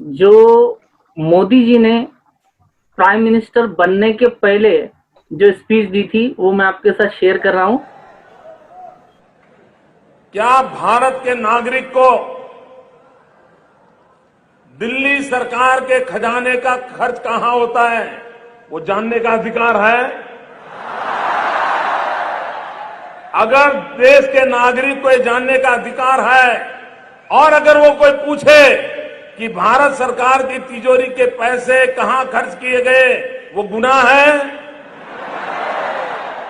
जो मोदी जी ने prime minister बनने के पहले जो स्पीच दी थी वो मैं आपके साथ शेयर कर रहा हूं। क्या भारत के नागरिक को दिल्ली सरकार के खजाने का खर्च कहां होता है वो जानने का अधिकार है? अगर देश के नागरिक को ये जानने का अधिकार है और अगर वो कोई पूछे कि भारत सरकार की तिजोरी के पैसे कहां खर्च किए गए, वो गुनाह है?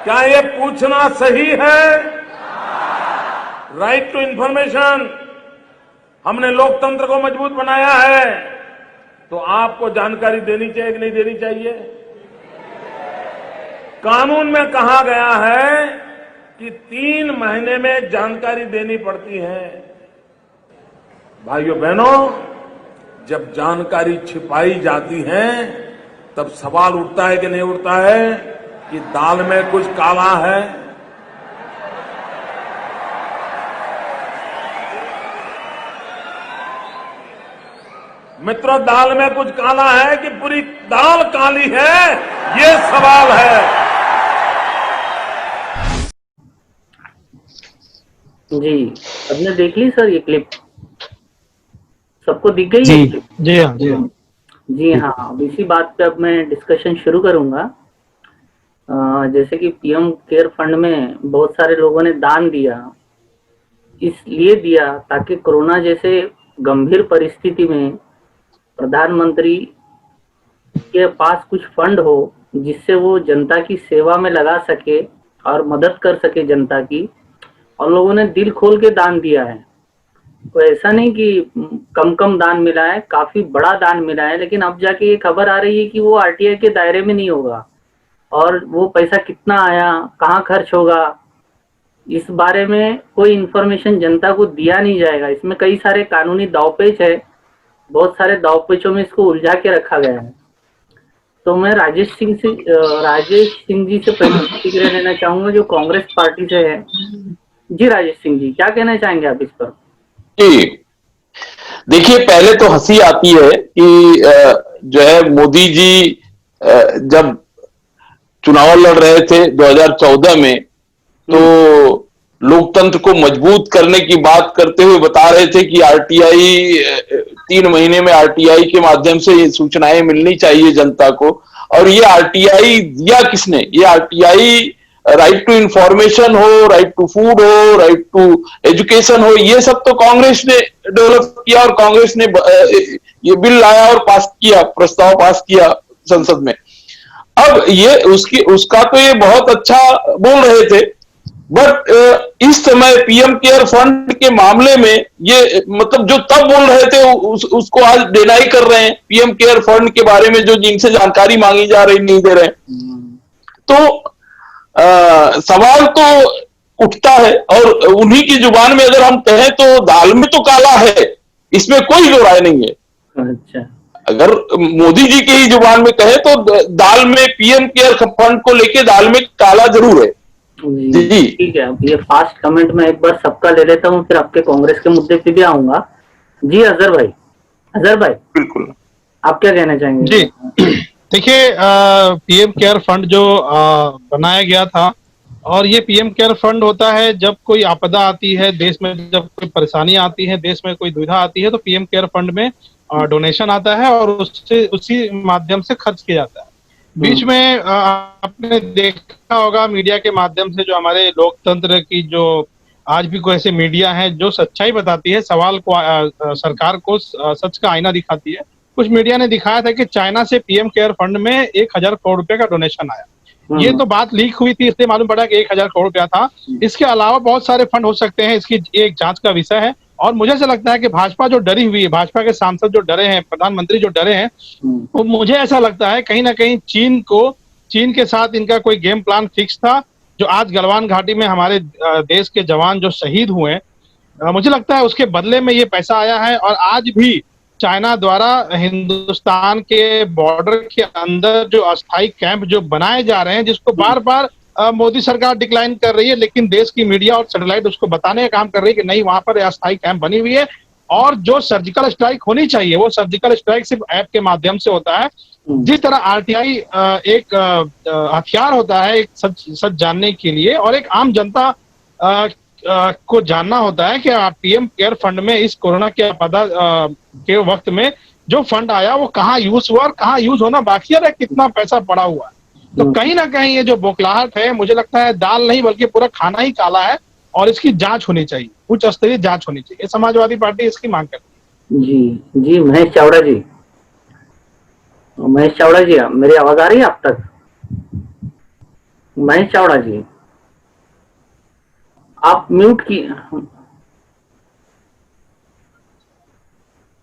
क्या ये पूछना सही है? राइट टू इंफॉर्मेशन, हमने लोकतंत्र को मजबूत बनाया है, तो आपको जानकारी देनी चाहिए कि नहीं देनी चाहिए? कानून में कहा गया है कि 3 महीने में जानकारी देनी पड़ती है। भाइयों बहनों, जब जानकारी छिपाई जाती है तब सवाल उठता है कि नहीं उठता है कि दाल में कुछ काला है। मित्रों, दाल में कुछ काला है कि पूरी दाल काली है, ये सवाल है। जी, आपने देख ली सर ये क्लिप? सबको दिख गई जी ये क्लिप? जी हाँ जी हाँ। जी हाँ, अब इसी बात पे अब मैं डिस्कशन शुरू करूंगा। जैसे कि पीएम केयर फंड में बहुत सारे लोगों ने दान दिया, इसलिए दिया ताकि कोरोना जैसे गंभीर परिस्थिति में प्रधानमंत्री के पास कुछ फंड हो जिससे वो जनता की सेवा में लगा सके और मदद कर सके जनता की। और लोगों ने दिल खोल के दान दिया है, तो ऐसा नहीं कि कम कम दान मिला है, काफी बड़ा दान मिला है। लेकिन अब जाके ये खबर आ रही है कि वो आरटीआई के दायरे में नहीं होगा और वो पैसा कितना आया, कहाँ खर्च होगा, इस बारे में कोई इंफॉर्मेशन जनता को दिया नहीं जाएगा। इसमें कई सारे कानूनी दावपेच है, बहुत सारे दावपेचों में इसको उलझा के रखा गया है। तो मैं राजेश सिंह जी से पहले प्रतिक्रिया लेना चाहूंगा जो कांग्रेस पार्टी से है। जी राजेश सिंह जी, क्या कहना चाहेंगे आप इस पर? जी देखिए, पहले तो हंसी आती है कि जो है मोदी जी जब चुनाव लड़ रहे थे 2014 में, तो लोकतंत्र को मजबूत करने की बात करते हुए बता रहे थे कि आरटीआई 3 महीने में आरटीआई के माध्यम से ये सूचनाएं मिलनी चाहिए जनता को। और ये आरटीआई दिया किसने? ये आरटीआई राइट टू इंफॉर्मेशन हो, राइट टू फूड हो, राइट टू एजुकेशन हो, ये सब तो कांग्रेस ने डेवलप किया और कांग्रेस ने ये बिल लाया और पास किया, प्रस्ताव पास किया संसद में। अब ये उसका तो ये बहुत अच्छा बोल रहे थे, बट इस समय पीएम केयर फंड के मामले में ये मतलब जो तब बोल रहे थे उसको आज डिनाई कर रहे हैं। पीएम केयर फंड के बारे में जो जिनसे जानकारी मांगी जा रही नहीं दे रहे हैं, तो सवाल तो उठता है। और उन्हीं की जुबान में अगर हम कहें तो दाल में तो काला है, इसमें कोई दो राय नहीं है। अच्छा, अगर मोदी जी की ही जुबान में कहे तो दाल में पीएम केयर फंड को लेके दाल में काला जरूर है। जी ठीक है। अब ये फास्ट कमेंट में एक बार सबका ले लेता हूँ, फिर आपके कांग्रेस के मुद्दे पे भी आऊंगा। जी अजहर भाई बिल्कुल, आप क्या कहना चाहेंगे? जी देखिए, पीएम केयर फंड जो बनाया गया था, और ये पीएम केयर फंड होता है जब कोई आपदा आती है देश में, जब कोई परेशानी आती है देश में, कोई दुविधा आती है, तो पीएम केयर फंड में डोनेशन आता है और उससे उसी माध्यम से खर्च किया जाता है। बीच में आपने देखा होगा मीडिया के माध्यम से, जो हमारे लोकतंत्र की जो आज भी कोई ऐसे मीडिया है जो सच्चाई बताती है, सवाल को सरकार को सच का आईना दिखाती है। कुछ मीडिया ने दिखाया था कि चाइना से पीएम केयर फंड में 1000 करोड़ रुपए का डोनेशन आया। ये तो बात लीक हुई थी, इसलिए मालूम पड़ा कि 1000 करोड़ रुपया था। इसके अलावा बहुत सारे फंड हो सकते हैं, इसकी एक जांच का विषय है। और मुझे ऐसा लगता है कि भाजपा जो डरी हुई है, भाजपा के सांसद जो डरे हैं, प्रधानमंत्री जो डरे हैं, वो मुझे ऐसा लगता है कहीं ना कहीं चीन के साथ इनका कोई गेम प्लान फिक्स था। जो आज गलवान घाटी में हमारे देश के जवान जो शहीद हुए, मुझे लगता है उसके बदले में ये पैसा आया है। और आज भी चाइना द्वारा हिंदुस्तान के बॉर्डर के अंदर जो अस्थायी कैंप जो बनाए जा रहे हैं, जिसको बार बार मोदी सरकार डिक्लाइन कर रही है, लेकिन देश की मीडिया और सैटेलाइट उसको बताने का काम कर रही है कि नहीं, वहां पर अस्थायी कैंप बनी हुई है। और जो सर्जिकल स्ट्राइक होनी चाहिए वो सर्जिकल स्ट्राइक सिर्फ ऐप के माध्यम से होता है। जिस तरह आरटीआई एक हथियार होता है एक सच जानने के लिए, और एक आम जनता को जानना होता है कि पीएम केयर फंड में इस कोरोना के आपदा के वक्त में जो फंड आया वो कहाँ यूज हुआ और कहाँ यूज होना बाकी है, कितना पैसा पड़ा हुआ है। तो कहीं ना कहीं ये जो बौखलाहट है, मुझे लगता है दाल नहीं बल्कि पूरा खाना ही काला है, और इसकी जांच होनी चाहिए, उच्च स्तरीय जांच होनी चाहिए। समाजवादी पार्टी इसकी मांग करती है। जी जी, महेश चावड़ा जी, मेरी आवाज आ रही है आप तक? महेश चावड़ा जी, आप म्यूट की।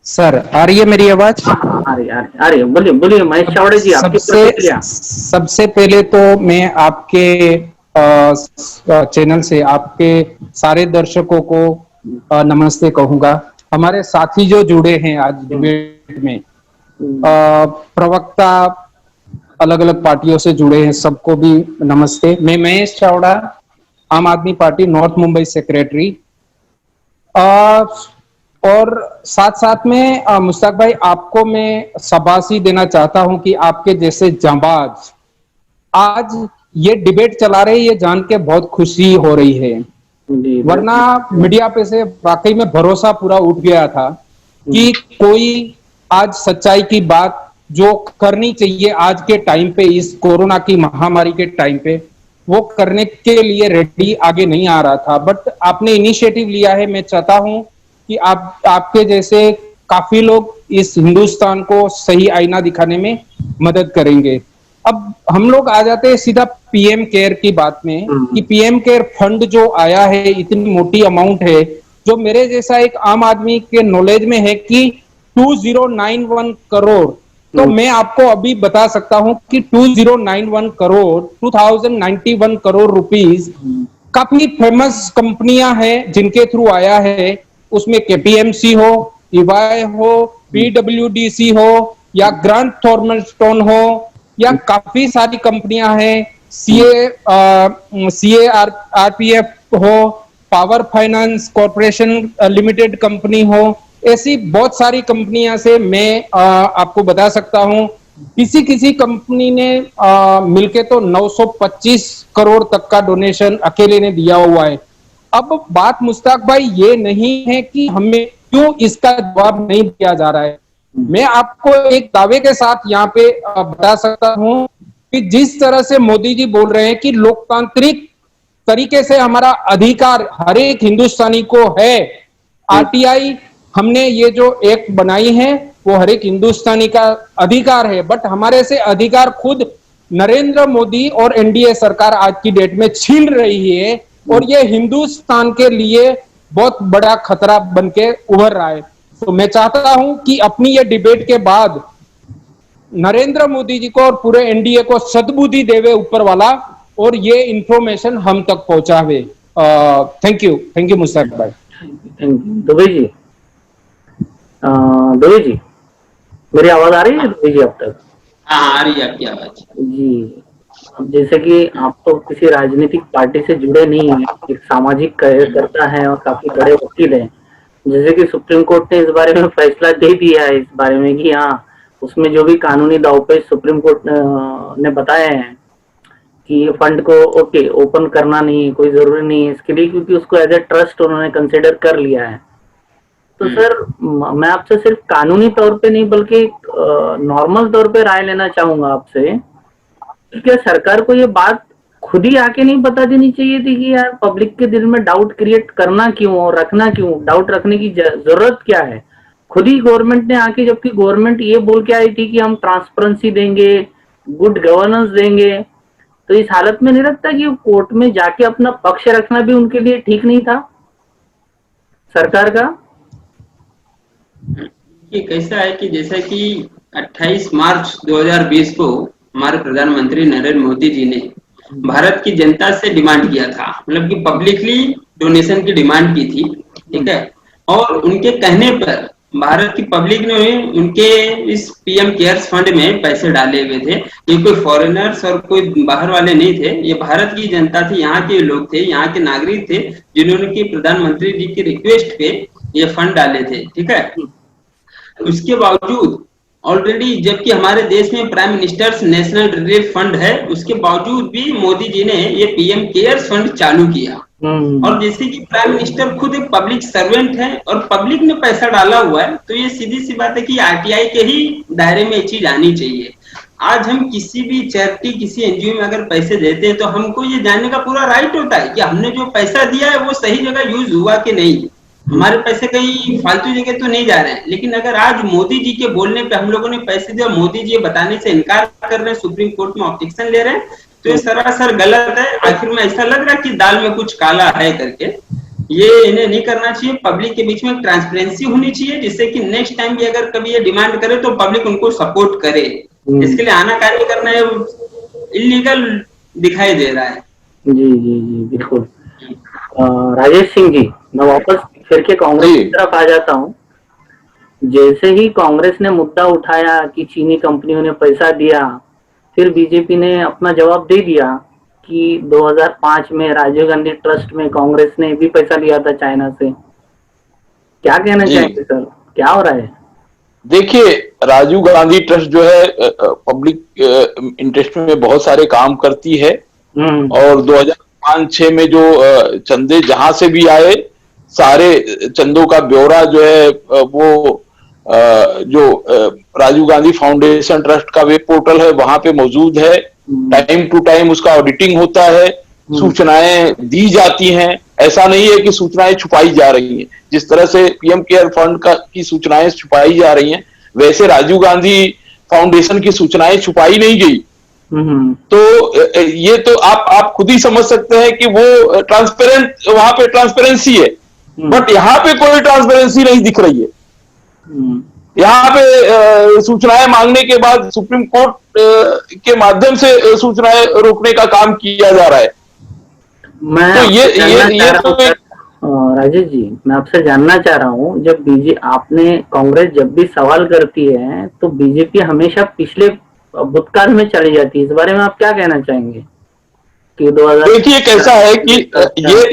सर आ रही है मेरी आवाज? आ रही है। बोलिए महेश चावड़ा जी, आपकी प्रतिक्रिया। सबसे पहले तो मैं आपके चैनल से आपके सारे दर्शकों को नमस्ते कहूंगा। हमारे साथी जो जुड़े हैं आज डिबेट में, प्रवक्ता अलग अलग पार्टियों से जुड़े हैं, सबको भी नमस्ते। मैं महेश चावड़ा, आम आदमी पार्टी नॉर्थ मुंबई सेक्रेटरी, और साथ साथ में मुश्ताक भाई आपको मैं शाबाशी देना चाहता हूं कि आपके जैसे जांबाज आज ये डिबेट चला रहे हैं, ये जान के बहुत खुशी हो रही है। वरना मीडिया पे से वाकई में भरोसा पूरा उठ गया था कि कोई आज सच्चाई की बात जो करनी चाहिए आज के टाइम पे, इस कोरोना की महामारी के टाइम पे, वो करने के लिए रेडी आगे नहीं आ रहा था। बट आपने इनिशिएटिव लिया है। मैं चाहता हूं कि आपके जैसे काफी लोग इस हिंदुस्तान को सही आईना दिखाने में मदद करेंगे। अब हम लोग आ जाते हैं सीधा पीएम केयर की बात में कि पीएम केयर फंड जो आया है, इतनी मोटी अमाउंट है, जो मेरे जैसा एक आम आदमी के नॉलेज में है कि 2091 करोड़। तो मैं आपको अभी बता सकता हूं कि 2091 करोड़ 2091 करोड़ रुपीस काफी फेमस कंपनियां हैं जिनके थ्रू आया है। उसमें केपीएमसी हो, ईवाई हो, पीडब्ल्यूडीसी हो, या ग्रांट थॉर्मलस्टोन हो, या काफी सारी कंपनियां हैं, आरपीएफ हो, power finance corporation limited company हो, ऐसी बहुत सारी कंपनियां से मैं आपको बता सकता हूं। किसी कंपनी ने मिलके तो 925 करोड़ तक का डोनेशन अकेले ने दिया हुआ है। अब बात मुश्ताक भाई ये नहीं है कि हमें क्यों इसका जवाब नहीं दिया जा रहा है। मैं आपको एक दावे के साथ यहाँ पे बता सकता हूं कि जिस तरह से मोदी जी बोल रहे हैं कि लोकतांत्रिक तरीके से हमारा अधिकार हर एक हिंदुस्तानी को है, आरटीआई हमने ये जो एक्ट बनाई है वो हर एक हिंदुस्तानी का अधिकार है, बट हमारे से अधिकार खुद नरेंद्र मोदी और एनडीए सरकार आज की डेट में छीन रही है, और ये हिंदुस्तान के लिए बहुत बड़ा खतरा बनके उभर रहा है। तो मैं चाहता हूं कि अपनी ये डिबेट के बाद नरेंद्र मोदी जी को और पूरे एनडीए को सद्बुद्धि देवे ऊपर वाला, और ये इंफॉर्मेशन हम तक पहुंचावे। थैंक यू मुश्ताक भाई। दुबे जी, मेरी आवाज आ रही है दुबे जी अब तक? हाँ, आ रही है आपकी आवाज जी। अब जैसे कि आप तो किसी राजनीतिक पार्टी से जुड़े नहीं हैं, एक सामाजिक कार्यकर्ता हैं और काफी बड़े वकील हैं। जैसे कि सुप्रीम कोर्ट ने इस बारे में फैसला दे दिया है इस बारे में कि हाँ, उसमें जो भी कानूनी दावपेच सुप्रीम कोर्ट ने बताए हैं कि ये फंड को ओपन करना नहीं, कोई जरूरी नहीं है इसके लिए, क्योंकि उसको एज ए ट्रस्ट उन्होंने कंसिडर कर लिया है। तो सर मैं आपसे सिर्फ कानूनी तौर पे नहीं बल्कि नॉर्मल तौर पे राय लेना चाहूंगा आपसे, क्या सरकार को ये बात खुद ही आके नहीं बता देनी चाहिए थी कि यार पब्लिक के दिल में डाउट क्रिएट करना क्यों और रखना क्यों, डाउट रखने की जरूरत क्या है? खुद ही गवर्नमेंट ने आके, जबकि गवर्नमेंट ये बोल के आई थी कि हम ट्रांसपेरेंसी देंगे, गुड गवर्नेंस देंगे, तो इस हालत में नहीं लगता कि कोर्ट में जाके अपना पक्ष रखना भी उनके लिए ठीक नहीं था सरकार का? ये कैसा है कि जैसा कि 28 मार्च 2020 को हमारे प्रधानमंत्री नरेंद्र मोदी जी ने भारत की जनता से डिमांड किया था, मतलब कि पब्लिकली डोनेशन की डिमांड की थी, ठीक है। और उनके कहने पर भारत की पब्लिक ने उनके इस पीएम केयर्स फंड में पैसे डाले हुए थे। ये कोई फॉरेनर्स और कोई बाहर वाले नहीं थे, ये भारत की जनता थी, यहाँ के लोग थे, यहाँ के नागरिक थे, जिन्होंने की प्रधानमंत्री जी की रिक्वेस्ट पे ये फंड डाले थे, ठीक है। उसके बावजूद ऑलरेडी, जबकि हमारे देश में prime ministers national relief fund है, उसके बावजूद भी मोदी जी ने ये पीएम केयर्स फंड चालू किया। और जैसे कि प्राइम मिनिस्टर खुद एक पब्लिक सर्वेंट है और पब्लिक ने पैसा डाला हुआ है, तो ये सीधी सी बात है कि आरटीआई के ही दायरे में ये चीज आनी चाहिए। आज हम किसी भी चैरिटी, किसी एनजीओ में अगर पैसे देते हैं तो हमको ये जानने का पूरा राइट होता है कि हमने जो पैसा दिया है वो सही जगह यूज हुआ कि नहीं, हमारे पैसे कहीं फालतू जगह तो नहीं जा रहे हैं। लेकिन अगर आज मोदी जी के बोलने पे हम लोगों ने पैसे दिए और मोदी जी बताने से इनकार कर रहे हैं, सुप्रीम कोर्ट में ऑब्जेक्शन ले रहे हैं, तो ये सरासर गलत है। आखिर में ऐसा लग रहा है कि दाल में कुछ काला है करके, ये इन्हें नहीं करना चाहिए। पब्लिक के बीच में ट्रांसपेरेंसी होनी चाहिए, जिससे कि नेक्स्ट टाइम भी अगर कभी ये डिमांड करे तो पब्लिक उनको सपोर्ट करे। इसके लिए आनाकानी करना इलीगल दिखाई दे रहा है। जी जी जी बिल्कुल। राजेश सिंह जी, मैं वापस फिर के कांग्रेस की तरफ आ जाता हूँ। जैसे ही कांग्रेस ने मुद्दा उठाया कि चीनी कंपनियों ने पैसा दिया, फिर बीजेपी ने अपना जवाब दे दिया कि 2005 में राजीव गांधी ट्रस्ट में कांग्रेस ने भी पैसा लिया था चाइना से। क्या कहना चाहेंगे सर, क्या हो रहा है? देखिए, राजीव गांधी ट्रस्ट जो है पब्लिक इंटरेस्ट में बहुत सारे काम करती है और 2005-6 में जो चंदे जहां से भी आए, सारे चंदों का ब्यौरा जो है वो जो राजीव गांधी फाउंडेशन ट्रस्ट का वेब पोर्टल है वहां पे मौजूद है। टाइम टू टाइम उसका ऑडिटिंग होता है, सूचनाएं दी जाती हैं। ऐसा नहीं है कि सूचनाएं छुपाई जा रही हैं। जिस तरह से पीएम केयर फंड की सूचनाएं छुपाई जा रही हैं, वैसे राजीव गांधी फाउंडेशन की सूचनाएं छुपाई नहीं गई। तो ये तो आप खुद ही समझ सकते हैं कि वो ट्रांसपेरेंट, वहां पे ट्रांसपेरेंसी है, बट यहाँ पे कोई ट्रांसपेरेंसी नहीं दिख रही है। यहाँ पे सूचनाएं मांगने के बाद सुप्रीम कोर्ट के माध्यम से सूचनाएं रोकने का काम किया जा रहा है। मैं तो ये तो राजेश जी, मैं आपसे जानना चाह रहा हूँ, जब आपने कांग्रेस जब भी सवाल करती है तो बीजेपी हमेशा पिछले भूतकाल में चली जाती है। इस बारे में आप क्या कहना चाहेंगे कि 2000? देखिए, कैसा है कि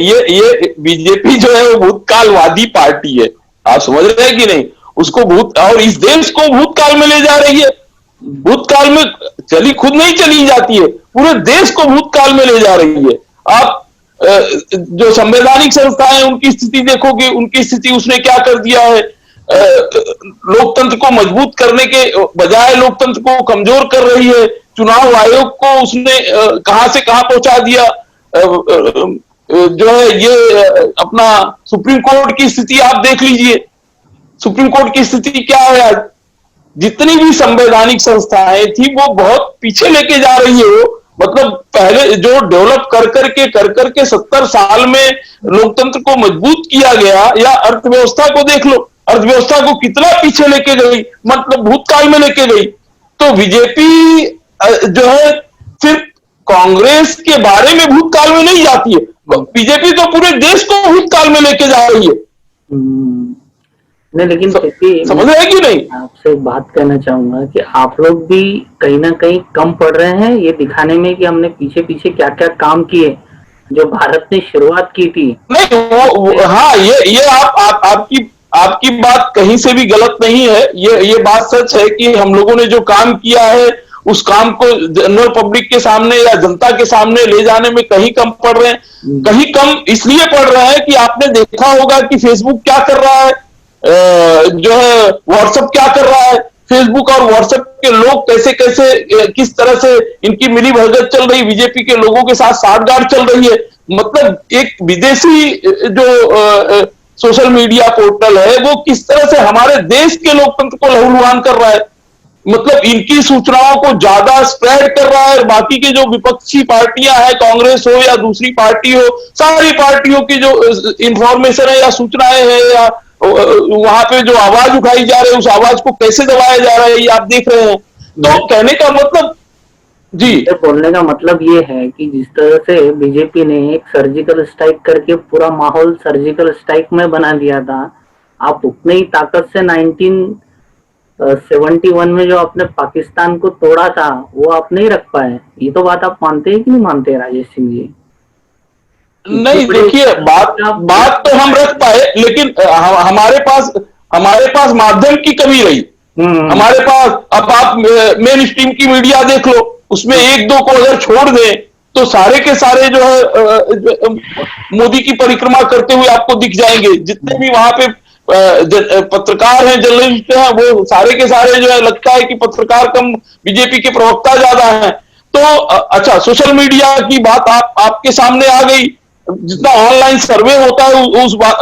ये बीजेपी जो है वो भूतकालवादी पार्टी है। आप समझ रहे हैं कि नहीं? उसको और इस देश को भूतकाल में ले जा रही है। भूतकाल में खुद नहीं चली जाती है, पूरे देश को भूतकाल में ले जा रही है। आप जो संवैधानिक संस्थाएं उनकी स्थिति देखोगे, उनकी स्थिति उसने क्या कर दिया है। लोकतंत्र को मजबूत करने के बजाय लोकतंत्र को कमजोर कर रही है। चुनाव आयोग को उसने कहां से कहां पहुंचा दिया। जो है ये अपना सुप्रीम कोर्ट की स्थिति आप देख लीजिए। सुप्रीम कोर्ट की स्थिति क्या है आज? जितनी भी संवैधानिक संस्थाएं थी वो बहुत पीछे लेके जा रही है। वो मतलब पहले जो डेवलप कर करके 70 साल में लोकतंत्र को मजबूत किया गया, या अर्थव्यवस्था को देख लो, अर्थव्यवस्था को कितना पीछे लेके गई, मतलब भूतकाल में लेके गई। तो बीजेपी जो है सिर्फ कांग्रेस के बारे में भूतकाल में नहीं जाती है, बीजेपी तो पूरे देश को भूतकाल में लेके जा रही है। नहीं, लेकिन समझ रहे हैं कि नहीं? आपसे एक बात कहना चाहूंगा कि आप लोग भी कहीं ना कहीं कम पड़ रहे हैं ये दिखाने में कि हमने पीछे पीछे क्या क्या काम किए जो भारत ने शुरुआत की थी। नहीं, वो हाँ, ये आपकी बात कहीं से भी गलत नहीं है। ये बात सच है कि हम लोगों ने जो काम किया है उस काम को जनरल पब्लिक के सामने या जनता के सामने ले जाने में कहीं कम पड़ रहे हैं। कहीं कम इसलिए पड़ रहा है कि आपने देखा होगा कि फेसबुक क्या कर रहा है, जो है व्हाट्सएप क्या कर रहा है। फेसबुक और व्हाट्सएप के लोग कैसे कैसे किस तरह से इनकी मिली भगत चल रही, बीजेपी के लोगों के साथ साठगांठ चल रही है। मतलब एक विदेशी जो सोशल मीडिया पोर्टल है वो किस तरह से हमारे देश के लोकतंत्र को लहूलुहान कर रहा है। मतलब इनकी सूचनाओं को ज्यादा स्प्रेड कर रहा है। बाकी के जो विपक्षी पार्टियां हैं, कांग्रेस हो या दूसरी पार्टी हो, सारी पार्टियों की जो इंफॉर्मेशन है या सूचनाएं हैं या वहां पे जो आवाज उठाई जा रही है उस आवाज को कैसे दबाया जा रहा है, ये आप देख रहे हैं। तो कहने का मतलब जी, बोलने का मतलब ये है कि जिस तरह से बीजेपी ने एक सर्जिकल स्ट्राइक करके पूरा माहौल सर्जिकल स्ट्राइक में बना दिया था, आप उतने ही ताकत से 1971 में जो आपने पाकिस्तान को तोड़ा था वो आप नहीं रख पाए। ये तो बात आप मानते हैं कि नहीं मानते राजेश सिंह जी? नहीं, देखिए बात तो हम रख पाए, लेकिन हमारे पास माध्यम की कमी रही। हमारे पास, अब आप मेन स्ट्रीम की मीडिया देख लो, उसमें एक दो को अगर छोड़ दें तो सारे के सारे जो है मोदी की परिक्रमा करते हुए आपको दिख जाएंगे। जितने भी वहां पे पत्रकार हैं, जर्नलिस्ट हैं, वो सारे के सारे जो है, लगता है कि पत्रकार कम, बीजेपी के प्रवक्ता ज्यादा हैं। तो अच्छा, सोशल मीडिया की बात आपके सामने आ गई। जितना ऑनलाइन सर्वे होता है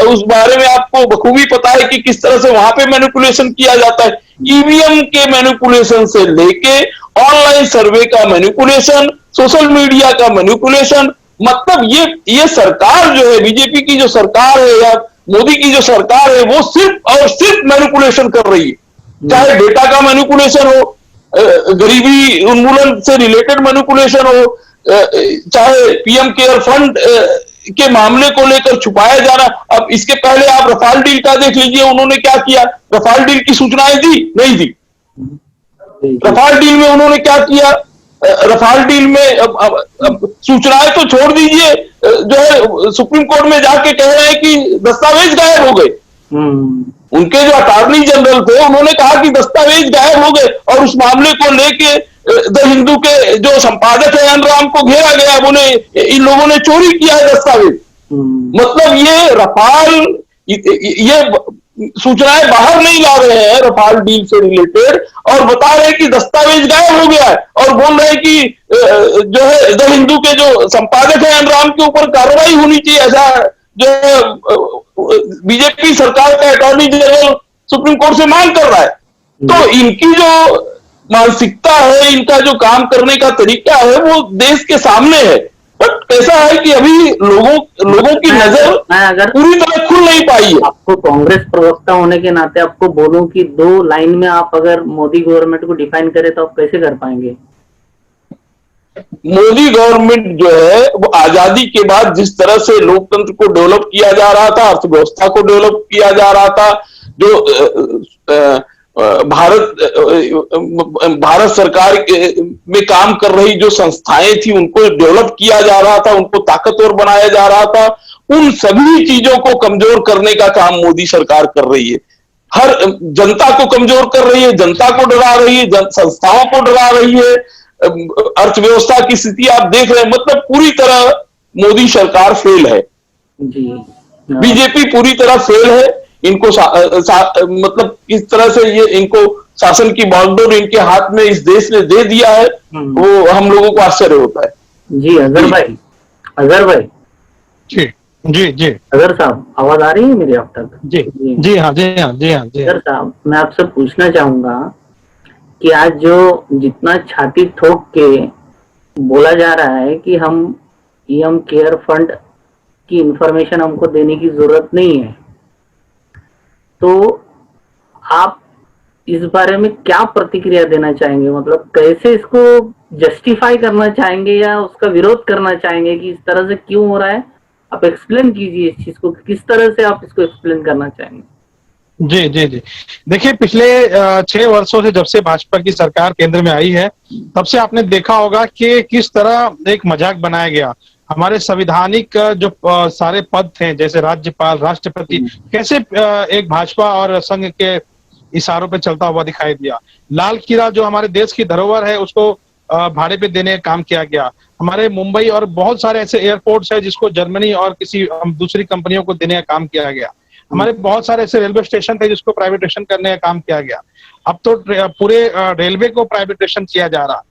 उस बारे में आपको बखूबी पता है कि किस तरह से वहां पे मैनिपुलेशन किया जाता है। ईवीएम के मैनिपुलेशन से लेके ऑनलाइन सर्वे का मैनिपुलेशन, सोशल मीडिया का मैनिपुलेशन, मतलब ये सरकार जो है, बीजेपी की जो सरकार है या मोदी की जो सरकार है, वो सिर्फ और सिर्फ मैनिपुलेशन कर रही है। चाहे डेटा का मैनिपुलेशन हो, गरीबी उन्मूलन से रिलेटेड मैनिपुलेशन हो, चाहे पीएम केयर फंड के मामले को लेकर छुपाया जाना। अब इसके पहले आप रफाल डील का देख लीजिए, उन्होंने क्या किया, रफाल डील की सूचनाएं दी, नहीं दी। रफाल डील में उन्होंने क्या किया, रफाल डील में अब सूचनाएं तो छोड़ दीजिए, जो है सुप्रीम कोर्ट में जाके कह रहे हैं कि दस्तावेज गायब हो गए। उनके जो अटॉर्नी जनरल थे, उन्होंने कहा कि दस्तावेज गायब हो गए, और उस मामले को लेके द हिंदू के जो संपादक है अनराम को घेरा गया, बोले इन लोगों ने चोरी किया है दस्तावेज। मतलब ये रफाल, ये सूचनाएं बाहर नहीं ला रहे हैं रफाल डील से रिलेटेड, और बता रहे हैं कि दस्तावेज गायब हो गया है, और बोल रहे हैं कि जो है द हिंदू के जो संपादक है अनराम के ऊपर कार्रवाई होनी चाहिए। ऐसा जो बीजेपी सरकार का अटॉर्नी जनरल सुप्रीम कोर्ट से मांग कर रहा है। तो इनकी जो मानसिकता है, इनका जो काम करने का तरीका है, वो देश के सामने है। बट कैसा है कि अभी लोगों की नजर पूरी तरह खुल नहीं पाई है। आपको कांग्रेस प्रवक्ता होने के नाते आपको बोलूं कि 2 लाइन में आप अगर मोदी गवर्नमेंट को डिफाइन करें तो आप कैसे कर पाएंगे? मोदी गवर्नमेंट जो है, वो आजादी के बाद जिस तरह से लोकतंत्र को डेवलप किया जा रहा था, अर्थव्यवस्था को डेवलप किया जा रहा था, जो भारत सरकार में काम कर रही जो संस्थाएं थी, उनको डेवलप किया जा रहा था, उनको ताकतवर बनाया जा रहा था, उन सभी चीजों को कमजोर करने का काम मोदी सरकार कर रही है। हर जनता को कमजोर कर रही है, जनता को डरा रही है, संस्थाओं को डरा रही है। अर्थव्यवस्था की स्थिति आप देख रहे हैं, मतलब पूरी तरह मोदी सरकार फेल है जी। बीजेपी पूरी तरह फेल है। इनको मतलब इस तरह से ये इनको शासन की बागडोर इनके हाथ में इस देश ने दे दिया है, वो हम लोगों को आश्चर्य होता है। जी अजहर भाई जी अजहर साहब, आवाज आ रही है मेरी आप तक? जी हाँ। अजहर साहब, मैं आपसे पूछना चाहूंगा कि आज जो जितना छाती ठोक के बोला जा रहा है कि हम पीएम केयर फंड की इंफॉर्मेशन हमको देने की जरूरत नहीं है, तो आप इस बारे में क्या प्रतिक्रिया देना चाहेंगे? मतलब कैसे इसको जस्टिफाई करना चाहेंगे या उसका विरोध करना चाहेंगे कि इस तरह से क्यों हो रहा है? आप एक्सप्लेन कीजिए इस चीज को, किस तरह से आप इसको एक्सप्लेन करना चाहेंगे? जी। देखिए, पिछले 6 वर्षों से जब से भाजपा की सरकार केंद्र में आई है, तब से आपने देखा होगा कि किस तरह एक मजाक बनाया गया। हमारे संविधानिक जो सारे पद थे, जैसे राज्यपाल, राष्ट्रपति, कैसे एक भाजपा और संघ के इशारों पे चलता हुआ दिखाई दिया। लाल किला जो हमारे देश की धरोहर है, उसको भाड़े पे देने का काम किया गया। हमारे मुंबई और बहुत सारे ऐसे एयरपोर्ट्स है जिसको जर्मनी और किसी दूसरी कंपनियों को देने का काम किया गया। हमारे बहुत सारे ऐसे रेलवे स्टेशन थे जिसको प्राइवेटेशन करने का काम किया गया। अब तो पूरे रेलवे को प्राइवेटेशन किया जा रहा।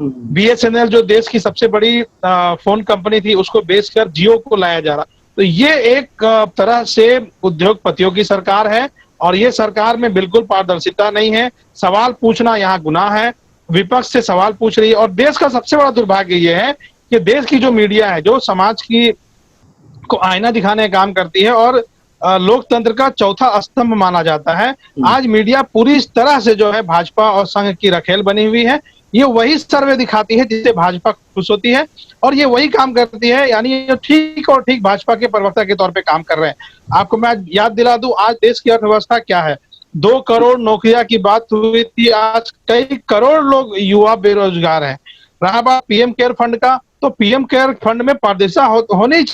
बीएसएनएल जो देश की सबसे बड़ी फोन कंपनी थी, उसको बेचकर जियो को लाया जा रहा। तो ये एक तरह से उद्योगपतियों की सरकार है, और ये सरकार में बिल्कुल पारदर्शिता नहीं है। सवाल पूछना यहाँ गुनाह है, विपक्ष से सवाल पूछ रही है। और देश का सबसे बड़ा दुर्भाग्य ये है कि देश की जो मीडिया है, जो समाज की को आईना दिखाने का काम करती है और लोकतंत्र का चौथा स्तंभ माना जाता है, आज मीडिया पूरी तरह से जो है भाजपा और संघ की रखेल बनी हुई है। ये वही सर्वे दिखाती है जिससे भाजपा खुश होती है, और ये वही काम करती है, यानी ये ठीक और ठीक भाजपा के प्रवक्ता के तौर पे काम कर रहे हैं। आपको मैं याद दिला दूं, आज देश की अर्थव्यवस्था क्या है। 2 करोड़ नौकरियां की बात हुई थी, आज कई करोड़ लोग युवा बेरोजगार हैं। रहा बात पीएम केयर फंड का, तो पीएम केयर फंड में पारदर्शिता होनी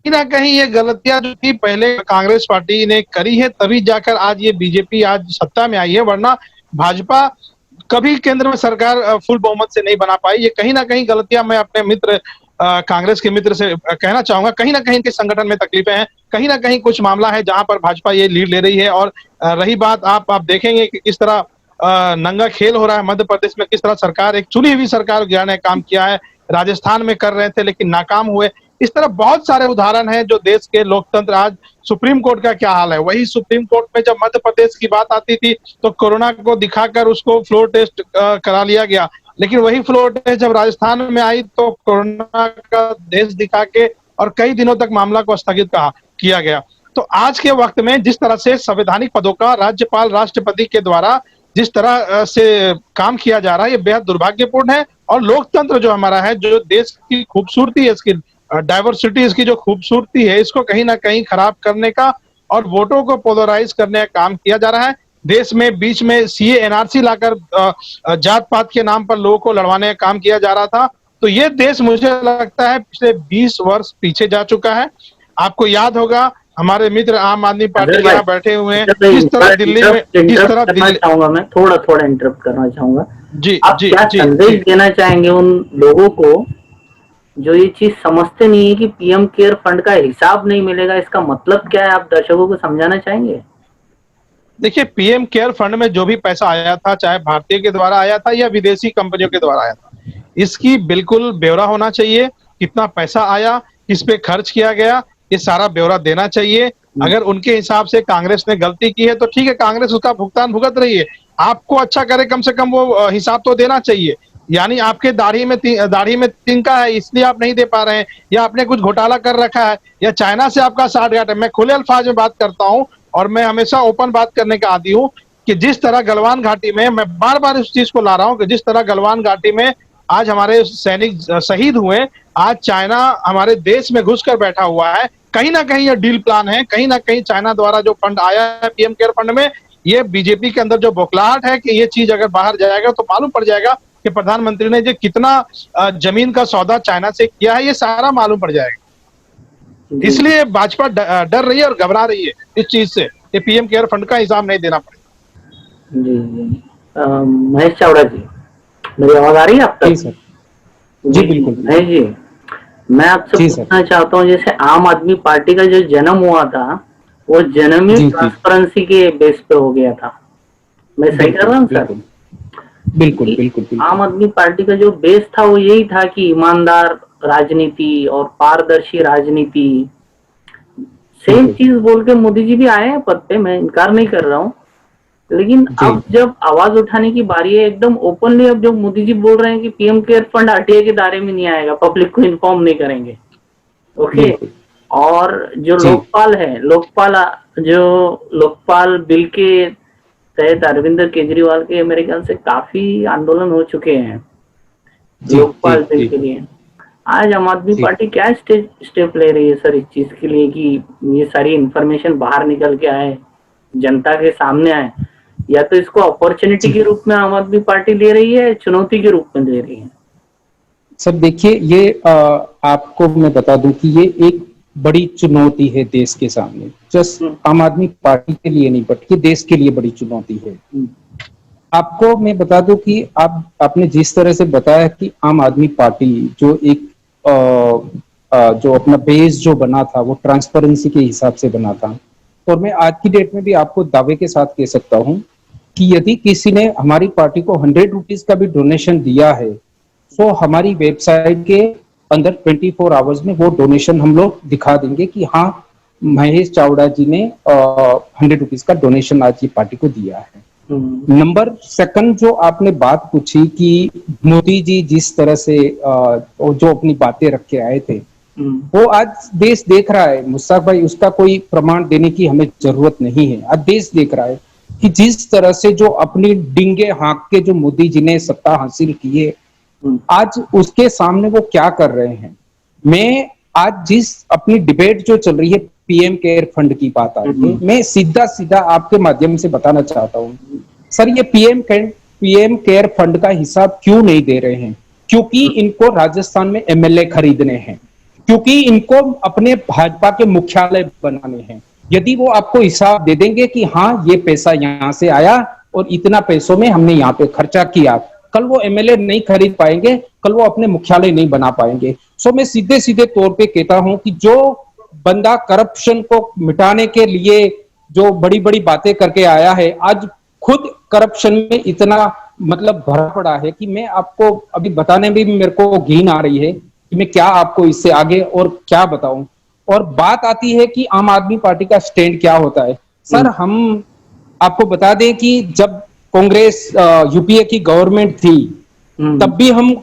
ना कहीं ये गलतियां जो थी पहले कांग्रेस पार्टी ने करी है, तभी जाकर आज ये बीजेपी आज सत्ता में आई है, वरना भाजपा कभी केंद्र में सरकार फुल बहुमत से नहीं बना पाई। ये कहीं ना कहीं गलतियां मैं अपने मित्र कांग्रेस के मित्र से कहना चाहूंगा, कहीं ना कहीं इनके संगठन में तकलीफें हैं, कहीं ना कहीं कुछ मामला है जहां पर भाजपा ये लीड ले रही है। और रही बात आप देखेंगे कि किस तरह नंगा खेल हो रहा है मध्य प्रदेश में, किस तरह सरकार, एक चुनी हुई सरकार ने काम किया है। राजस्थान में कर रहे थे लेकिन नाकाम हुए। इस तरह बहुत सारे उदाहरण हैं जो देश के लोकतंत्र, आज सुप्रीम कोर्ट का क्या हाल है। वही सुप्रीम कोर्ट में जब मध्य प्रदेश की बात आती थी तो कोरोना को दिखाकर उसको फ्लोर टेस्ट करा लिया गया, लेकिन वही फ्लोर टेस्ट जब राजस्थान में आई तो कोरोना का देश दिखा के और कई दिनों तक मामला को स्थगित किया गया। तो आज के वक्त में जिस तरह से संवैधानिक पदों का राज्यपाल राष्ट्रपति के द्वारा जिस तरह से काम किया जा रहा है, ये बेहद दुर्भाग्यपूर्ण है। और लोकतंत्र जो हमारा है, जो देश की खूबसूरती है, इसकी डाइवर्सिटी, इसकी जो खूबसूरती है, इसको कहीं ना कहीं खराब करने का और वोटों को पोलराइज करने का काम किया जा रहा है। देश में बीच में सीए एनआरसी लाकर जात पात के नाम पर लोगों को लड़वाने का काम किया जा रहा था। तो ये देश मुझे लगता है पिछले 20 वर्ष पीछे जा चुका है। आपको याद होगा हमारे मित्र आम आदमी पार्टी के यहाँ बैठे हुए हैं, किस तरह दिल्ली में, किस तरह दिल्ली चाहूंगा मैं थोड़ा इंटरप्ट करना चाहूंगा। जी आप जी क्या जी संदेश देना चाहेंगे उन लोगों को जो ये चीज समझते नहीं है कि पीएम केयर फंड का हिसाब नहीं मिलेगा, इसका मतलब क्या है, आप दर्शकों को समझाना चाहेंगे? देखिए, पीएम केयर फंड में जो भी पैसा आया था, चाहे भारतीय के द्वारा आया था या विदेशी कंपनियों के द्वारा आया था, इसकी बिल्कुल ब्यौरा होना चाहिए। कितना पैसा आया, किस पे खर्च किया गया, ये सारा ब्यौरा देना चाहिए। अगर उनके हिसाब से कांग्रेस ने गलती की है तो ठीक है, कांग्रेस उसका भुगतान भुगत रही है। आपको अच्छा करे, कम से कम वो हिसाब तो देना चाहिए। यानी आपके दाढ़ी में तिनका है इसलिए आप नहीं दे पा रहे हैं, या आपने कुछ घोटाला कर रखा है, या चाइना से आपका साठगांठ है। मैं खुले अल्फाज में बात करता हूं और मैं हमेशा ओपन बात करने का आदी हूं कि जिस तरह गलवान घाटी में, मैं बार बार इस चीज को ला रहा हूं कि जिस तरह गलवान घाटी में आज हमारे सैनिक शहीद हुए, आज चाइना हमारे देश में घुसकर बैठा हुआ है। कहीं ना कहीं ये डील प्लान है, कहीं ना कहीं चाइना द्वारा जो फंड आया है पीएम केयर फंड में, ये बीजेपी के अंदर जो बौखलाहट है कि ये चीज अगर बाहर जाएगा तो मालूम पड़ जाएगा कि प्रधानमंत्री ने जो कितना जमीन का सौदा चाइना से किया है, ये सारा मालूम पड़ जाएगा। इसलिए भाजपा डर रही है और घबरा रही है इस चीज से कि पीएम केयर फंड का हिसाब नहीं देना पड़ेगा। जी महेश चावड़ा जी, मेरी आवाज आ रही है आप तक? जी सर, जी बिल्कुल। महेश जी, मैं आपसे पूछना चाहता हूँ, जैसे आम आदमी पार्टी का जो जन्म हुआ था वो जन्म ही ट्रांसपेरेंसी के बेस पे हो गया था। मैं सही कर रहा हूँ सर? बिल्कुल बिल्कुल। आम आदमी पार्टी का जो बेस था वो यही था कि ईमानदार राजनीति और पारदर्शी राजनीति। सेम चीज बोल के मोदी जी भी आए हैं पद पे, मैं इनकार नहीं कर रहा हूँ, लेकिन अब जब आवाज उठाने की बारी है एकदम ओपनली, अब जो मोदी जी बोल रहे हैं कि पीएम केयर फंड आरटीआई के दायरे में नहीं आएगा, पब्लिक को इन्फॉर्म नहीं करेंगे, ओके। और जो लोकपाल है, लोकपाल बिल के तहत अरविंद केजरीवाल के मेरे ख्याल से काफी आंदोलन हो चुके हैं लोकपाल बिल के लिए। आज आम आदमी पार्टी क्या स्टेप ले रही है सर इस चीज के लिए कि ये सारी इंफॉर्मेशन बाहर निकल के आए, जनता के सामने आए? या तो इसको अपॉर्चुनिटी के रूप में आम आदमी पार्टी ले रही है, चुनौती के रूप में ले रही है? सर देखिए, ये आपको मैं बता दूं कि ये एक बड़ी चुनौती है देश के सामने। जस्ट आम आदमी पार्टी के लिए नहीं बल्कि देश के लिए बड़ी चुनौती है। आपको मैं बता दूं कि आपने जिस तरह से बताया कि आम आदमी पार्टी जो एक जो अपना बेस जो बना था वो ट्रांसपेरेंसी के हिसाब से बना था, और मैं आज की डेट में भी आपको दावे के साथ कह सकता हूं कि यदि किसी ने हमारी पार्टी को 100 रुपीज का भी डोनेशन दिया है तो हमारी वेबसाइट के अंदर 24 आवर्स में वो डोनेशन हम लोग दिखा देंगे कि हाँ, महेश चावड़ा जी ने 100 रुपीज का डोनेशन आज की पार्टी को दिया है। नंबर सेकंड, जो आपने बात पूछी कि मोदी जी जिस तरह से जो अपनी बातें रख के आए थे, वो आज देश देख रहा है मुश्ताक भाई, उसका कोई प्रमाण देने की हमें जरूरत नहीं है। आज देश देख रहा है कि जिस तरह से जो अपनी डिंगे हाँक के जो मोदी जी ने सत्ता हासिल की है, आज उसके सामने वो क्या कर रहे हैं। मैं आज जिस अपनी डिबेट जो चल रही है पीएम केयर फंड की बात आ रही है, मैं सीधा सीधा आपके माध्यम से बताना चाहता हूँ सर, ये पीएम केयर फंड का हिसाब क्यों नहीं दे रहे हैं? क्योंकि इनको राजस्थान में एमएलए खरीदने हैं। क्योंकि इनको अपने भाजपा के मुख्यालय बनाने हैं। यदि वो आपको हिसाब दे देंगे कि हाँ ये पैसा यहाँ से आया और इतना पैसों में हमने यहाँ पे खर्चा किया, कल वो एमएलए नहीं खरीद पाएंगे, कल वो अपने मुख्यालय नहीं बना पाएंगे। सो मैं सीधे सीधे तौर पे कहता हूं कि जो बंदा करप्शन को मिटाने के लिए जो बड़ी बड़ी बातें करके आया है, आज खुद करप्शन में इतना मतलब भरा पड़ा है कि मैं आपको अभी बताने में भी मेरे को घिन आ रही है कि मैं क्या आपको इससे आगे और क्या बताऊं। और बात आती है कि आम आदमी पार्टी का स्टैंड क्या होता है। सर, हम आपको बता दें कि जब कांग्रेस यूपीए की गवर्नमेंट थी, तब भी हम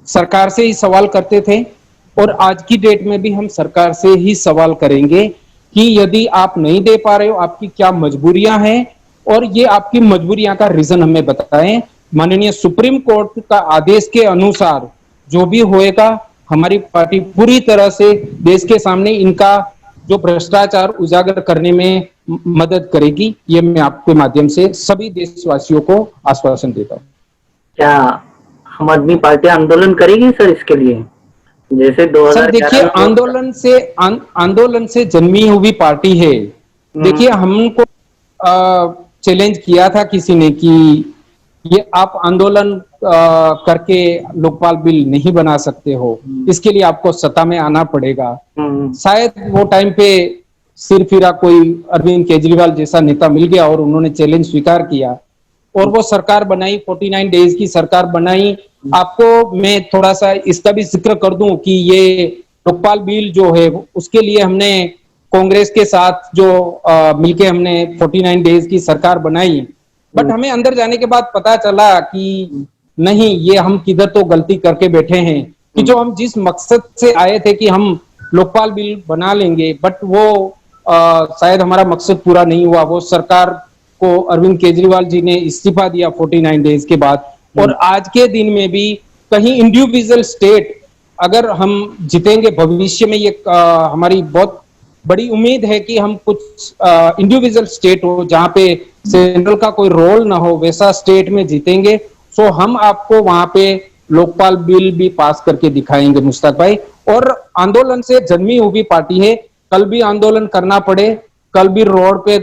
सरकार से ही सवाल करते थे और आज की डेट में भी हम सरकार से ही सवाल करेंगे कि यदि आप नहीं दे पा रहे हो, आपकी क्या मजबूरियां हैं और ये आपकी मजबूरियां का रीजन हमें बताएं। माननीय सुप्रीम कोर्ट का आदेश के अनुसार जो भी होएगा, हमारी पार्टी पूरी तरह से देश के सामने इनका जो भ्रष्टाचार उजागर करने में मदद करेगी। ये मैं आपके माध्यम से सभी देशवासियों को आश्वासन देता हूँ। क्या आम आदमी पार्टी आंदोलन करेगी सर इसके लिए? जैसे 2011 सर देखिए, आंदोलन से जन्मी हुई पार्टी है। देखिए, हमको चैलेंज किया था किसी ने कि ये आप आंदोलन करके लोकपाल बिल नहीं बना सकते हो, इसके लिए आपको सत्ता में आना पड़ेगा। शायद वो टाइम पे सिर फिरा कोई अरविंद केजरीवाल जैसा नेता मिल गया और उन्होंने चैलेंज स्वीकार किया और वो सरकार बनाई, 49 डेज की सरकार बनाई। आपको मैं थोड़ा सा इसका भी जिक्र कर दूं कि ये लोकपाल बिल जो है उसके लिए हमने कांग्रेस के साथ जो मिलके हमने 49 डेज की सरकार बनाई, बट हमें अंदर जाने के बाद पता चला कि नहीं, ये हम किधर तो गलती करके बैठे हैं कि जो हम जिस मकसद से आए थे कि हम लोकपाल बिल बना लेंगे, बट वो शायद हमारा मकसद पूरा नहीं हुआ। वो सरकार को अरविंद केजरीवाल जी ने इस्तीफा दिया 49 डेज के बाद। और आज के दिन में भी कहीं इंडिविजुअल स्टेट अगर हम जीतेंगे भविष्य में, ये हमारी बहुत बड़ी उम्मीद है कि हम कुछ इंडिविजुअल स्टेट हो जहां पे सेंट्रल का कोई रोल ना हो, वैसा स्टेट में जीतेंगे। सो हम आपको वहां पे लोकपाल बिल भी पास करके दिखाएंगे मुश्ताक भाई। और आंदोलन से जन्मी हुई पार्टी है, कल भी आंदोलन करना पड़े, कल भी रोड पे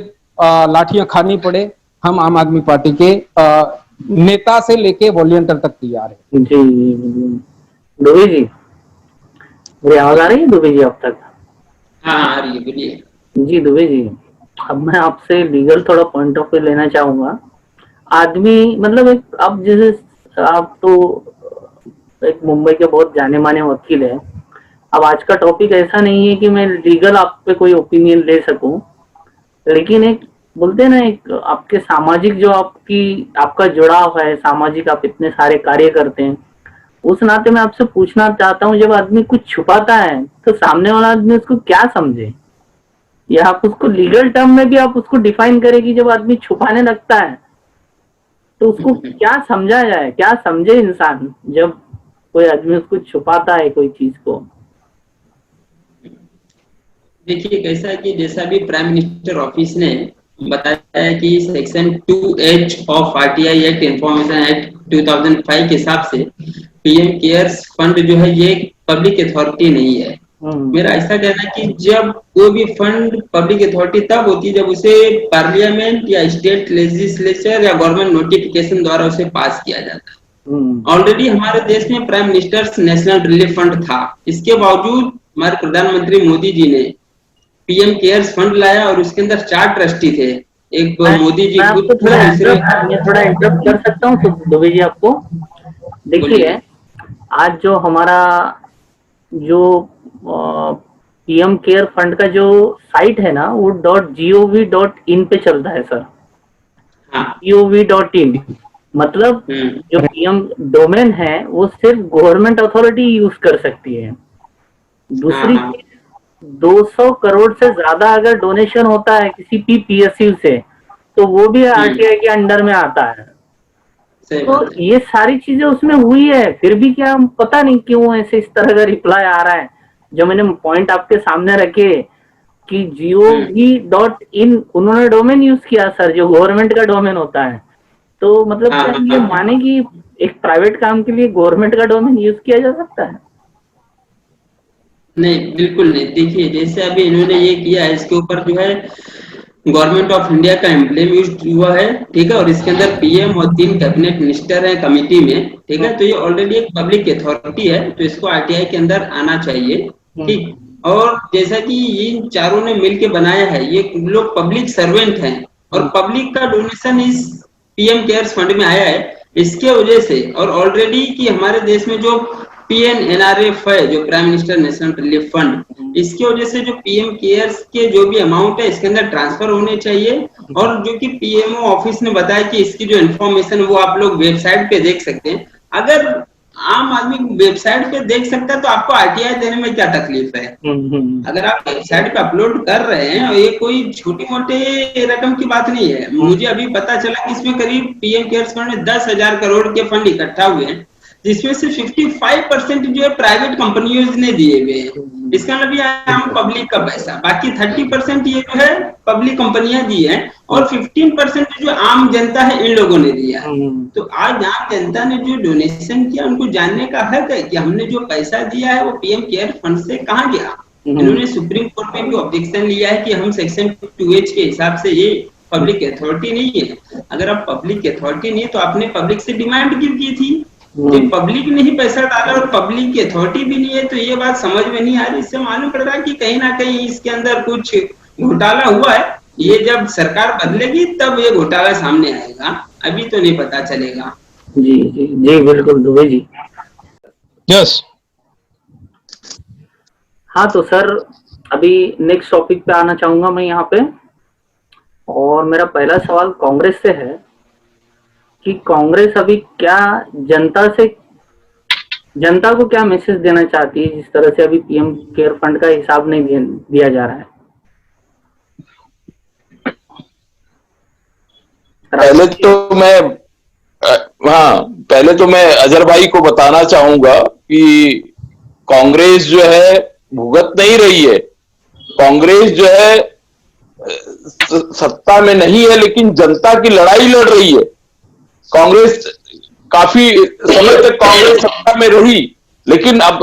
लाठियां खानी पड़े, हम आम आदमी पार्टी के नेता से लेके वॉलंटियर तक तैयार है। जी दुबे जी, मेरी आवाज आ रही है दुबे जी अब तक? हाँ आ रही है, बोलिए। जी दुबे जी, अब मैं आपसे लीगल थोड़ा पॉइंट ऑफ व्यू लेना चाहूंगा। आदमी मतलब एक, अब जैसे आप तो एक मुंबई के बहुत जाने माने वकील है, अब आज का टॉपिक ऐसा नहीं है कि मैं लीगल आप पे कोई ओपिनियन ले सकूं, लेकिन एक बोलते हैं ना, एक आपके सामाजिक जो आपका जुड़ाव है सामाजिक, आप इतने सारे कार्य करते हैं, उस नाते मैं आपसे पूछना चाहता हूँ, जब आदमी कुछ छुपाता है तो सामने वाला आदमी उसको क्या समझे, या आप उसको लीगल टर्म में भी आप उसको डिफाइन करें जब आदमी छुपाने लगता है तो उसको क्या समझा जाए, क्या समझे इंसान जब कोई आदमी उसको छुपाता है कोई चीज को? देखिए कैसा है कि जैसा भी प्राइम मिनिस्टर ऑफिस ने बताया है कि section 2H of RTI act information act 2005 के हिसाब से पीएम केयर्स फंड जो है ये पब्लिक अथॉरिटी नहीं है। मेरा ऐसा कहना है कि जब कोई भी फंड पब्लिक अथॉरिटी तब होती है जब उसे पार्लियामेंट या स्टेट लेजिस्लेचर या गवर्नमेंट नोटिफिकेशन द्वारा उसे पास किया जाता है। ऑलरेडी हमारे देश में prime ministers national relief fund था, इसके बावजूद हमारे प्रधानमंत्री मोदी जी ने पीएम केयर्स फंड लाया और उसके अंदर 4 ट्रस्टी थे। एक मोदी जी खुद, थोड़ा इंटरप्ट कर सकता हूँ तो दुबे जी आपको? देखिए, आज जो हमारा जो पीएम केयर फंड का जो साइट है ना, वो .gov.in पे चलता है सर। gov.in मतलब जो पीएम डोमेन है वो सिर्फ गवर्नमेंट अथॉरिटी यूज कर सकती है। दूसरी चीज, 200 करोड़ से ज्यादा अगर डोनेशन होता है किसी पीएसयू से तो वो भी आरटीआई के अंडर में आता है। तो ये सारी चीजें उसमें हुई है, फिर भी क्या पता नहीं क्यों ऐसे इस तरह का रिप्लाई आ रहा है। जो मैंने पॉइंट आपके सामने रखे कि gov.in उन्होंने डोमेन यूज किया सर, जो गवर्नमेंट का डोमेन होता है। तो मतलब क्या ये माने कि एक प्राइवेट काम के लिए गवर्नमेंट का डोमेन यूज किया जा सकता है? नहीं, बिल्कुल नहीं। देखिए, जैसे अभी इन्होंने ये किया है, इसके ऊपर जो है गवर्नमेंट ऑफ इंडिया का एम्ब्लेम यूज हुआ है, ठीक है, और इसके अंदर पीएम और 3 कैबिनेट मिनिस्टर है कमिटी में, ठीक है, तो ये ऑलरेडी एक पब्लिक अथॉरिटी है, तो इसको आरटीआई के अंदर आना चाहिए, ठीक। और जैसा कि इन चारों ने मिलके बनाया है, ये लोग पब्लिक सर्वेंट हैं और पब्लिक का डोनेशन इस पीएम केयर्स फंड में आया है, इसके वजह से। और ऑलरेडी कि हमारे देश में जो PNNRF है, जो prime minister national relief fund, इसकी वजह से जो पीएम केयर्स के जो भी अमाउंट है इसके अंदर ट्रांसफर होने चाहिए। और जो कि पीएमओ ऑफिस ने बताया कि इसकी जो इन्फॉर्मेशन वो आप लोग वेबसाइट पे देख सकते हैं। अगर आम आदमी वेबसाइट पे देख सकता है तो आपको आरटीआई देने में क्या तकलीफ है? अगर आप वेबसाइट पे अपलोड कर रहे हैं, और ये कोई छोटी मोटी रकम की बात नहीं है। मुझे अभी पता चला कि इसमें करीब पीएम केयर्स फंड में 10,000 करोड़ के फंड इकट्ठा हुए हैं, जिसमें से 55% जो है प्राइवेट कंपनियों ने दिए हुए हैं। इसका मतलब ये आम पब्लिक का पैसा, बाकी 30% ये जो है पब्लिक कंपनियां दी है, और 15% जो आम जनता है इन लोगों ने दिया है। तो आज आम जनता ने जो डोनेशन किया, उनको जानने का हक है कि हमने जो पैसा दिया है वो पीएम केयर फंड से कहाँ गया। इन्होंने सुप्रीम कोर्ट में भी ऑब्जेक्शन लिया है कि हम सेक्शन 2H के हिसाब से ये पब्लिक अथॉरिटी नहीं है। अगर आप पब्लिक अथॉरिटी नहीं है तो आपने पब्लिक से डिमांड क्यों की थी? कि पब्लिक ने ही पैसा डाला और पब्लिक की अथॉरिटी भी नहीं है, तो ये बात समझ में नहीं आ रही। इससे मालूम पड़ रहा है कि कहीं ना कहीं इसके अंदर कुछ घोटाला हुआ है। ये जब सरकार बदलेगी तब ये घोटाला सामने आएगा, अभी तो नहीं पता चलेगा। जी जी जी, बिल्कुल दुबे जी। यस। हाँ, तो सर अभी नेक्स्ट टॉपिक पे आना चाहूंगा मैं यहाँ पे, और मेरा पहला सवाल कांग्रेस से है कि कांग्रेस अभी क्या जनता को क्या मैसेज देना चाहती है, जिस तरह से अभी पीएम केयर फंड का हिसाब नहीं दिया जा रहा है। पहले तो मैं अजहर भाई को बताना चाहूंगा कि कांग्रेस जो है भुगत नहीं रही है। कांग्रेस जो है सत्ता में नहीं है, लेकिन जनता की लड़ाई लड़ रही है। कांग्रेस काफी समय तक कांग्रेस सत्ता में रही, लेकिन अब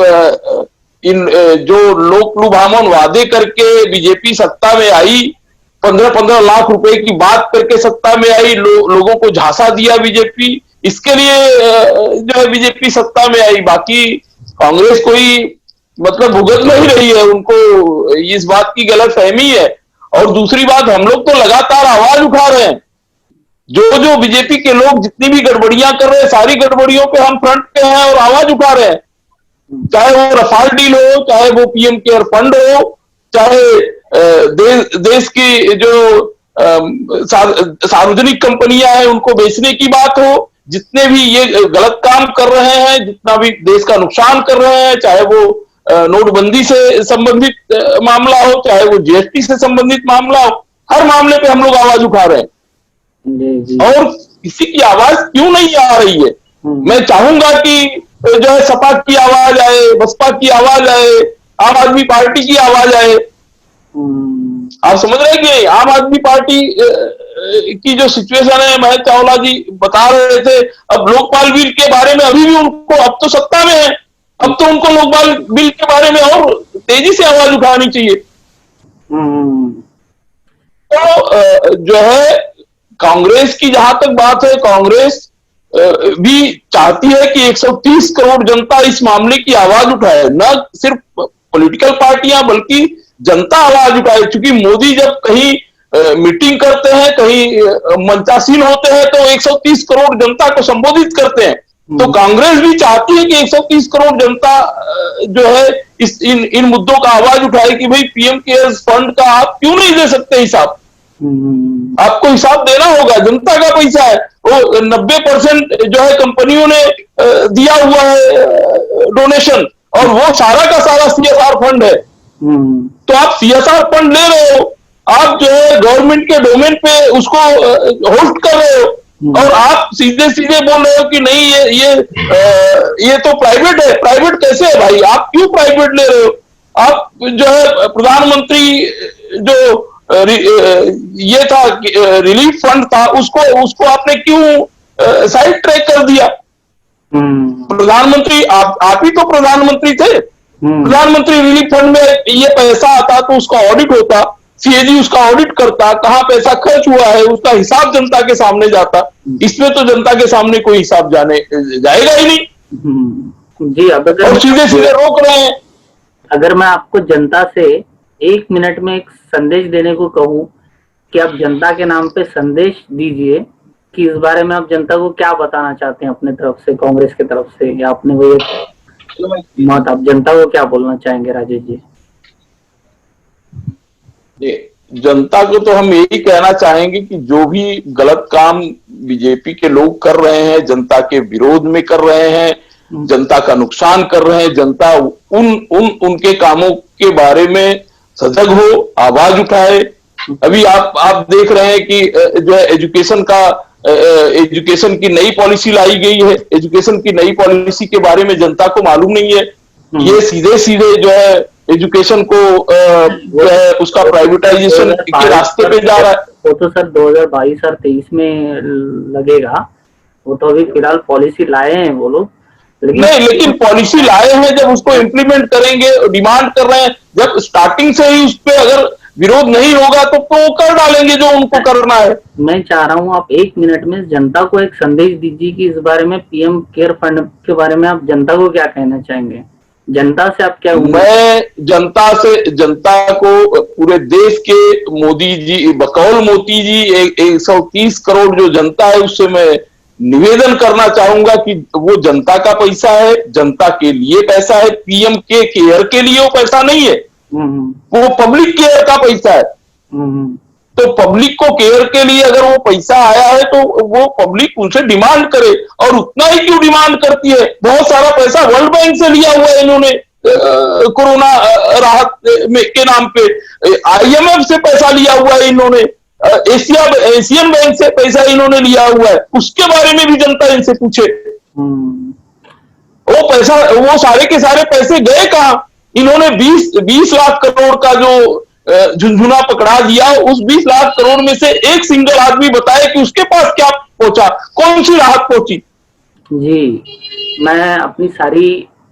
इन जो लोक लुभावन वादे करके बीजेपी सत्ता में आई, 15-15 लाख रुपए की बात करके सत्ता में आई, लोगों को झांसा दिया बीजेपी, इसके लिए जो है बीजेपी सत्ता में आई। बाकी कांग्रेस कोई मतलब भुगत नहीं रही है, उनको इस बात की गलतफहमी है। और दूसरी बात, हम लोग तो लगातार आवाज उठा रहे हैं। जो बीजेपी के लोग जितनी भी गड़बड़ियां कर रहे हैं, सारी गड़बड़ियों पे हम फ्रंट पे हैं और आवाज उठा रहे हैं। चाहे वो रफाल डील हो, चाहे वो पीएम केयर फंड हो, चाहे देश की जो सार्वजनिक कंपनियां हैं उनको बेचने की बात हो, जितने भी ये गलत काम कर रहे हैं, जितना भी देश का नुकसान कर रहे हैं, चाहे वो नोटबंदी से संबंधित मामला हो, चाहे वो जीएसटी से संबंधित मामला हो, हर मामले पे हम लोग आवाज उठा रहे हैं। और किसी की आवाज क्यों नहीं आ रही है? मैं चाहूंगा कि जो है सपा की आवाज आए, बसपा की आवाज आए, आम आदमी पार्टी की आवाज आए। आप समझ रहे हैं कि आम आदमी पार्टी की जो सिचुएशन है, महेश चावला जी बता रहे थे, अब लोकपाल बिल के बारे में अभी भी उनको, अब तो सत्ता में है, अब तो उनको लोकपाल बिल के बारे में और तेजी से आवाज उठानी चाहिए। तो जो है कांग्रेस की जहां तक बात है, कांग्रेस भी चाहती है कि 130 करोड़ जनता इस मामले की आवाज उठाए, न सिर्फ पॉलिटिकल पार्टियां बल्कि जनता आवाज उठाए। क्योंकि मोदी जब कहीं मीटिंग करते हैं, कहीं मंचासीन होते हैं, तो 130 करोड़ जनता को संबोधित करते हैं। तो कांग्रेस भी चाहती है कि 130 करोड़ जनता जो है इन मुद्दों का आवाज उठाए कि भाई पीएम केयर्स फंड का आप क्यों नहीं दे सकते हिसाब। आपको हिसाब देना होगा, जनता का पैसा है। वो 90% जो है कंपनियों ने दिया हुआ है डोनेशन, और वो सारा का सारा CSR फंड है। तो आप CSR फंड ले रहे हो, आप जो है गवर्नमेंट के डोमेन पे उसको होस्ट कर रहे हो, और आप सीधे सीधे बोल रहे हो कि नहीं ये तो प्राइवेट है। प्राइवेट कैसे है भाई? आप क्यों प्राइवेट ले रहे हो? आप जो है प्रधानमंत्री जो ये था रिलीफ फंड था, उसको आपने क्यों साइड ट्रैक कर दिया? प्रधानमंत्री आप ही तो प्रधानमंत्री थे। प्रधानमंत्री रिलीफ फंड में ये पैसा आता तो उसका ऑडिट होता, सीएजी उसका ऑडिट करता, कहां पैसा खर्च हुआ है उसका हिसाब जनता के सामने जाता। इसमें तो जनता के सामने कोई हिसाब जाएगा ही नहीं। जी, अब और सीधे सीधे रोक रहे हैं। अगर मैं आपको जनता से 1 मिनट में एक संदेश देने को कहूं कि आप जनता के नाम पे संदेश दीजिए कि इस बारे में आप जनता को क्या बताना चाहते हैं अपने तरफ से, कांग्रेस की तरफ से, या अपने वही मत आप जनता को क्या बोलना चाहेंगे राजेश जी? जनता को तो हम यही कहना चाहेंगे कि जो भी गलत काम बीजेपी के लोग कर रहे हैं, जनता के विरोध में कर रहे हैं, जनता का नुकसान कर रहे हैं, जनता उनके कामों के बारे में सजग हो, आवाज उठाए। अभी आप देख रहे हैं कि जो है एजुकेशन की नई पॉलिसी लाई गई है। एजुकेशन की नई पॉलिसी के बारे में जनता को मालूम नहीं है। ये सीधे सीधे जो है एजुकेशन को जो है उसका प्राइवेटाइजेशन के रास्ते पे जा रहा है। वो तो सर 2022 और 23 में लगेगा, वो तो अभी फिलहाल पॉलिसी लाए हैं वो लोग, लेकिन पॉलिसी लाए हैं, जब उसको इम्प्लीमेंट करेंगे, डिमांड कर रहे हैं, जब स्टार्टिंग से ही उस पर अगर विरोध नहीं होगा तो वो कर डालेंगे जो उनको करना है। मैं चाह रहा हूं आप 1 मिनट में जनता को एक संदेश दीजिए कि इस बारे में पीएम केयर फंड के बारे में आप जनता को क्या कहना चाहेंगे? जनता से आप क्या? मैं जनता को पूरे देश के मोदी जी, बकौल मोदी जी 130 करोड़ जो जनता है उससे मैं निवेदन करना चाहूंगा कि वो जनता का पैसा है, जनता के लिए पैसा है। पीएम के केयर के लिए वो पैसा नहीं है, वो पब्लिक केयर का पैसा है। तो पब्लिक को केयर के लिए अगर वो पैसा आया है तो वो पब्लिक उनसे डिमांड करे, और उतना ही क्यों डिमांड करती है? बहुत सारा पैसा वर्ल्ड बैंक से लिया हुआ है इन्होंने कोरोना राहत के नाम पे, आईएमएफ से पैसा लिया हुआ है इन्होंने, एशियन बैंक से पैसा इन्होंने लिया हुआ है। उसके बारे में भी जनता इनसे पूछे। वो पैसा, वो सारे के सारे पैसे गए कहां? इन्होंने 20 लाख करोड़ का जो झुंझुना पकड़ा दिया, उस 20 लाख करोड़ में से एक सिंगल आदमी बताए कि उसके पास क्या पहुंचा, कौन सी राहत पहुंची? जी, मैं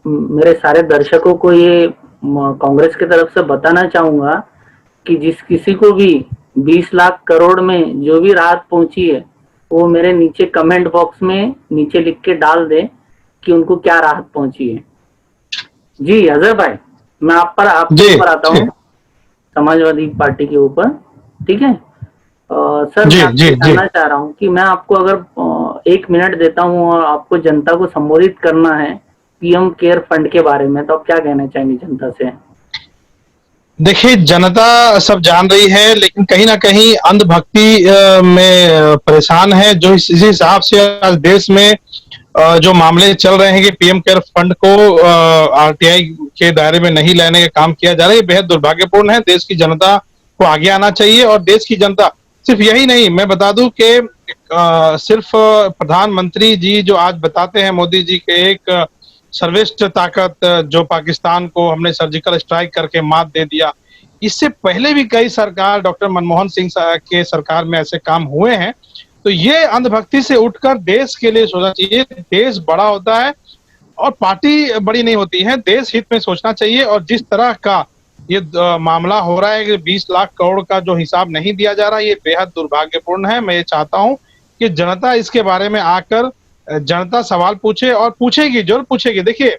मेरे सारे दर्शकों को ये कांग्रेस की तरफ से बताना चाहूंगा कि जिस किसी को भी 20 लाख करोड़ में जो भी राहत पहुंची है वो मेरे नीचे कमेंट बॉक्स में नीचे लिख के डाल दे कि उनको क्या राहत पहुंची है। जी अजय भाई, मैं आपके ऊपर आता हूँ, समाजवादी पार्टी के ऊपर, ठीक है? सर मैं आपसे जानना चाह रहा हूँ कि मैं आपको अगर 1 मिनट देता हूँ और आपको जनता को संबोधित करना है पीएम केयर फंड के बारे में, तो आप क्या कहना चाहेंगे जनता से? देखिए, जनता सब जान रही है, लेकिन कहीं ना कहीं अंधभक्ति में परेशान है। जो इस हिसाब से आज देश में जो मामले चल रहे हैं कि पीएम केयर फंड को आरटीआई के दायरे में नहीं लाने का काम किया जा रहा है, ये बेहद दुर्भाग्यपूर्ण है। देश की जनता को आगे आना चाहिए, और देश की जनता सिर्फ यही नहीं, मैं बता दूं कि सिर्फ प्रधानमंत्री जी जो आज बताते हैं मोदी जी के एक सर्वश्रेष्ठ ताकत जो पाकिस्तान को हमने सर्जिकल स्ट्राइक करके मात दे दिया, इससे पहले भी कई सरकार, डॉक्टर मनमोहन सिंह के सरकार में ऐसे काम हुए हैं। तो ये अंधभक्ति से उठकर देश के लिए सोचना चाहिए। देश बड़ा होता है और पार्टी बड़ी नहीं होती है, देश हित में सोचना चाहिए। और जिस तरह का ये मामला हो रहा है कि 20 लाख करोड़ का जो हिसाब नहीं दिया जा रहा, ये बेहद दुर्भाग्यपूर्ण है। मैं ये चाहता हूं कि जनता इसके बारे में आकर जनता सवाल पूछे, और पूछेगी, जरूर पूछेगी। देखिए,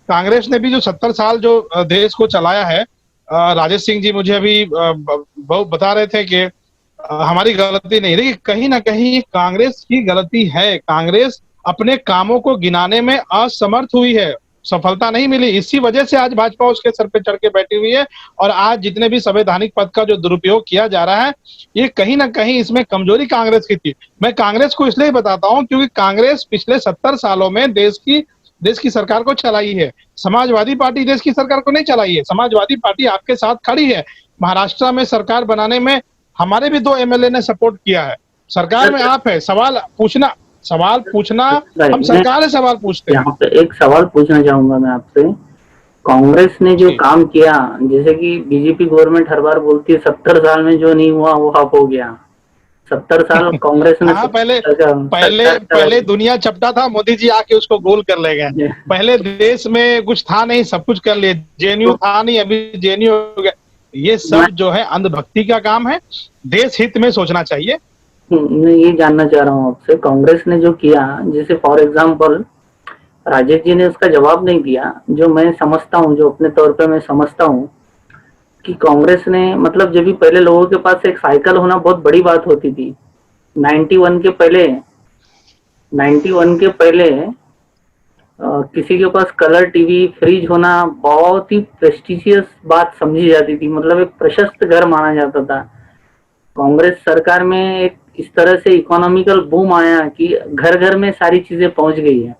कांग्रेस ने भी जो 70 साल जो देश को चलाया है, राजेश सिंह जी मुझे अभी बहुत बता रहे थे कि हमारी गलती नहीं, देखिए कहीं ना कहीं कांग्रेस की गलती है। कांग्रेस अपने कामों को गिनाने में असमर्थ हुई है, सफलता नहीं मिली। इसी वजह से आज भाजपा उसके सर पे चढ़ के बैठी हुई है, और आज जितने भी संवैधानिक पद का जो दुरुपयोग किया जा रहा है, ये कहीं ना कहीं इसमें कमजोरी कांग्रेस की थी। मैं कांग्रेस को इसलिए बताता हूं क्योंकि कांग्रेस पिछले 70 सालों में देश की सरकार को चलाई है। समाजवादी पार्टी देश की सरकार को नहीं चलाई है। समाजवादी पार्टी आपके साथ खड़ी है। महाराष्ट्र में सरकार बनाने में हमारे भी 2 एमएलए ने सपोर्ट किया है। सरकार में आप है, सवाल पूछना हम सरकार से सवाल पूछते हैं। यहाँ पे एक सवाल पूछना चाहूंगा मैं आपसे। कांग्रेस ने जो काम किया, जैसे कि बीजेपी गवर्नमेंट हर बार बोलती है 70 साल में जो नहीं हुआ वो अब हो गया, 70 साल कांग्रेस ने हाँ, पहले दुनिया चपटा था, मोदी जी आके उसको गोल कर ले गए। पहले देश में कुछ था नहीं, सब कुछ कर लिए। जेएनयू था नहीं, अभी जेएनयू हो गया। ये सब जो है अंधभक्ति का काम है, देश हित में सोचना चाहिए। मैं ये जानना चाह रहा हूँ आपसे, कांग्रेस ने जो किया, जैसे फॉर एग्जांपल राजेश जी ने उसका जवाब नहीं दिया, जो मैं समझता हूँ, जो अपने तौर पे मैं समझता हूँ कि कांग्रेस ने, मतलब जब भी पहले लोगों के पास एक साइकिल होना बहुत बड़ी बात होती थी। 91 के पहले किसी के पास कलर टीवी, फ्रिज होना बहुत ही प्रेस्टिजियस बात समझी जाती थी, मतलब एक प्रशस्त घर माना जाता था। कांग्रेस सरकार में एक इस तरह से इकोनॉमिकल बूम आया कि घर घर में सारी चीजें पहुंच गई है,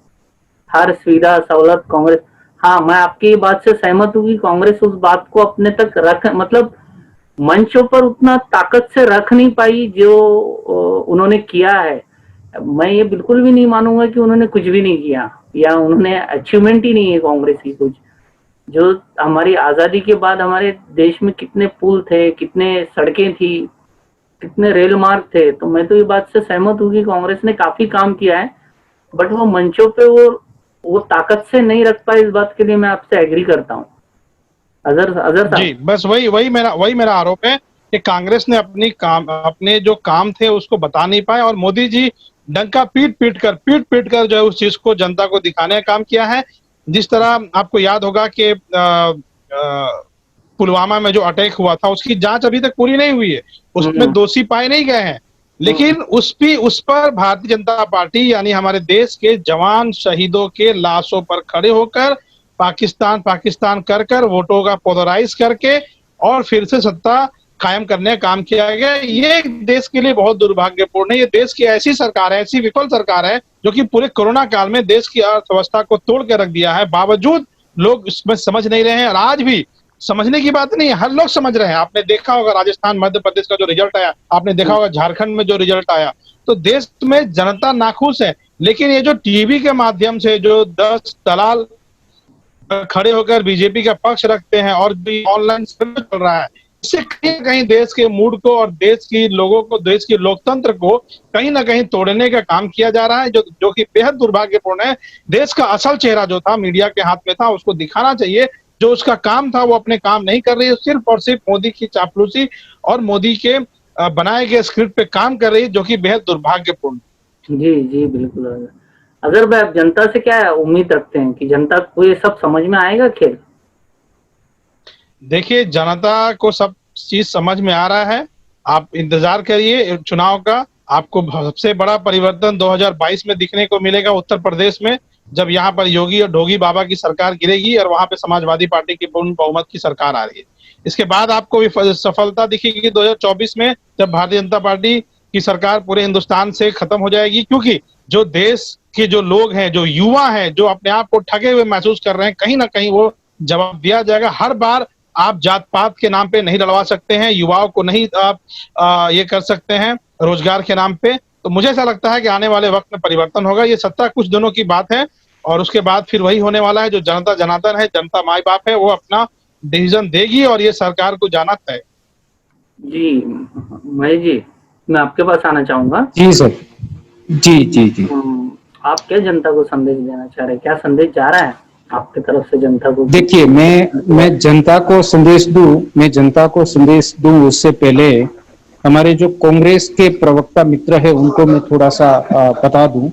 हर सुविधा सहूलत कांग्रेस। हाँ, मैं आपकी बात से सहमत हूँ कि कांग्रेस उस बात को अपने तक रख, मतलब मंचों पर उतना ताकत से रख नहीं पाई जो उन्होंने किया है। मैं ये बिल्कुल भी नहीं मानूंगा कि उन्होंने कुछ भी नहीं किया या उन्होंने अचीवमेंट ही नहीं है कांग्रेस की कुछ। जो हमारी आजादी के बाद हमारे देश में कितने पुल थे, कितने सड़कें थी, कितने रेल मार्ग थे, तो मैं तो ये बात से सहमत हूँ कि कांग्रेस ने काफी काम किया है, बट वो मंचों पे वो ताकत से नहीं रख पाए। इस बात के लिए मैं आपसे एग्री करता हूँ। अजहर जी, बस वही मेरा आरोप है कि कांग्रेस ने अपने जो काम थे उसको बता नहीं पाए, और मोदी जी डंका पीट पीट कर जो है उस चीज को जनता को दिखाने का काम किया है। जिस तरह आपको याद होगा कि पुलवामा में जो अटैक हुआ था उसकी जांच अभी तक पूरी नहीं हुई है, उसमें दोषी पाए नहीं गए हैं, लेकिन उस पर भारतीय जनता पार्टी यानी हमारे देश के जवान शहीदों के लाशों पर खड़े होकर पाकिस्तान कर वोटों का पोलराइज करके और फिर से सत्ता कायम करने का काम किया गया। ये देश के लिए बहुत दुर्भाग्यपूर्ण है। ये देश की ऐसी सरकार है, ऐसी विफल सरकार है जो कि पूरे कोरोना काल में देश की अर्थव्यवस्था को तोड़ के रख दिया है, बावजूद लोग इसमें समझ नहीं रहे हैं। और आज भी समझने की बात नहीं है, हर लोग समझ रहे हैं। आपने देखा होगा राजस्थान मध्य प्रदेश का जो रिजल्ट आया, आपने देखा होगा झारखंड में जो रिजल्ट आया, तो देश में जनता नाखुश है। लेकिन ये जो टीवी के माध्यम से जो 10 दलाल खड़े होकर बीजेपी का पक्ष रखते हैं और भी ऑनलाइन सर्वे चल रहा है, इससे कहीं ना कहीं देश के मूड को और देश की लोगों को, देश की लोकतंत्र को कहीं ना कहीं तोड़ने का काम किया जा रहा है, जो कि बेहद दुर्भाग्यपूर्ण है। देश का असल चेहरा जो था मीडिया के हाथ में था, उसको दिखाना चाहिए। जो उसका काम था वो अपने काम नहीं कर रही है, सिर्फ और सिर्फ मोदी की चापलूसी और मोदी के बनाए गए स्क्रिप्ट पे काम कर रही है, जो कि बेहद दुर्भाग्यपूर्ण। जी बिल्कुल। अगर भाई आप जनता से क्या उम्मीद रखते हैं कि जनता को ये सब समझ में आएगा खेल? देखिए, जनता को सब चीज समझ में आ रहा है। आप इंतजार करिए चुनाव का, आपको सबसे बड़ा परिवर्तन 2022 में दिखने को मिलेगा उत्तर प्रदेश में, जब यहाँ पर योगी और ढोगी बाबा की सरकार गिरेगी और वहां पे समाजवादी पार्टी की पूर्ण बहुमत की सरकार आ रही है। इसके बाद आपको भी सफलता दिखेगी 2024 में, जब भारतीय जनता पार्टी की सरकार पूरे हिंदुस्तान से खत्म हो जाएगी। क्योंकि जो देश के जो लोग हैं, जो युवा हैं, जो अपने आप को ठगे हुए महसूस कर रहे हैं, कहीं ना कहीं वो जवाब दिया जाएगा। हर बार आप जात पात के नाम पे नहीं लड़वा सकते हैं, युवाओं को नहीं आप ये कर सकते हैं रोजगार के नाम पे। तो मुझे ऐसा लगता है कि आने वाले वक्त में परिवर्तन होगा। ये सत्ता कुछ दिनों की बात है और उसके बाद फिर वही होने वाला है। जो जनता जनार्दन है, जनता माई बाप है, वो अपना डिसीजन देगी और ये सरकार को जाना तय। जी महेश जी, मैं आपके पास आना चाहूंगा। जी सर। जी आप क्या जनता को संदेश देना चाह रहे हैं? क्या संदेश जा रहा है आपकी तरफ से जनता को? देखिए, मैं जनता को संदेश दूं उससे पहले हमारे जो कांग्रेस के प्रवक्ता मित्र है उनको मैं थोड़ा सा बता दूं।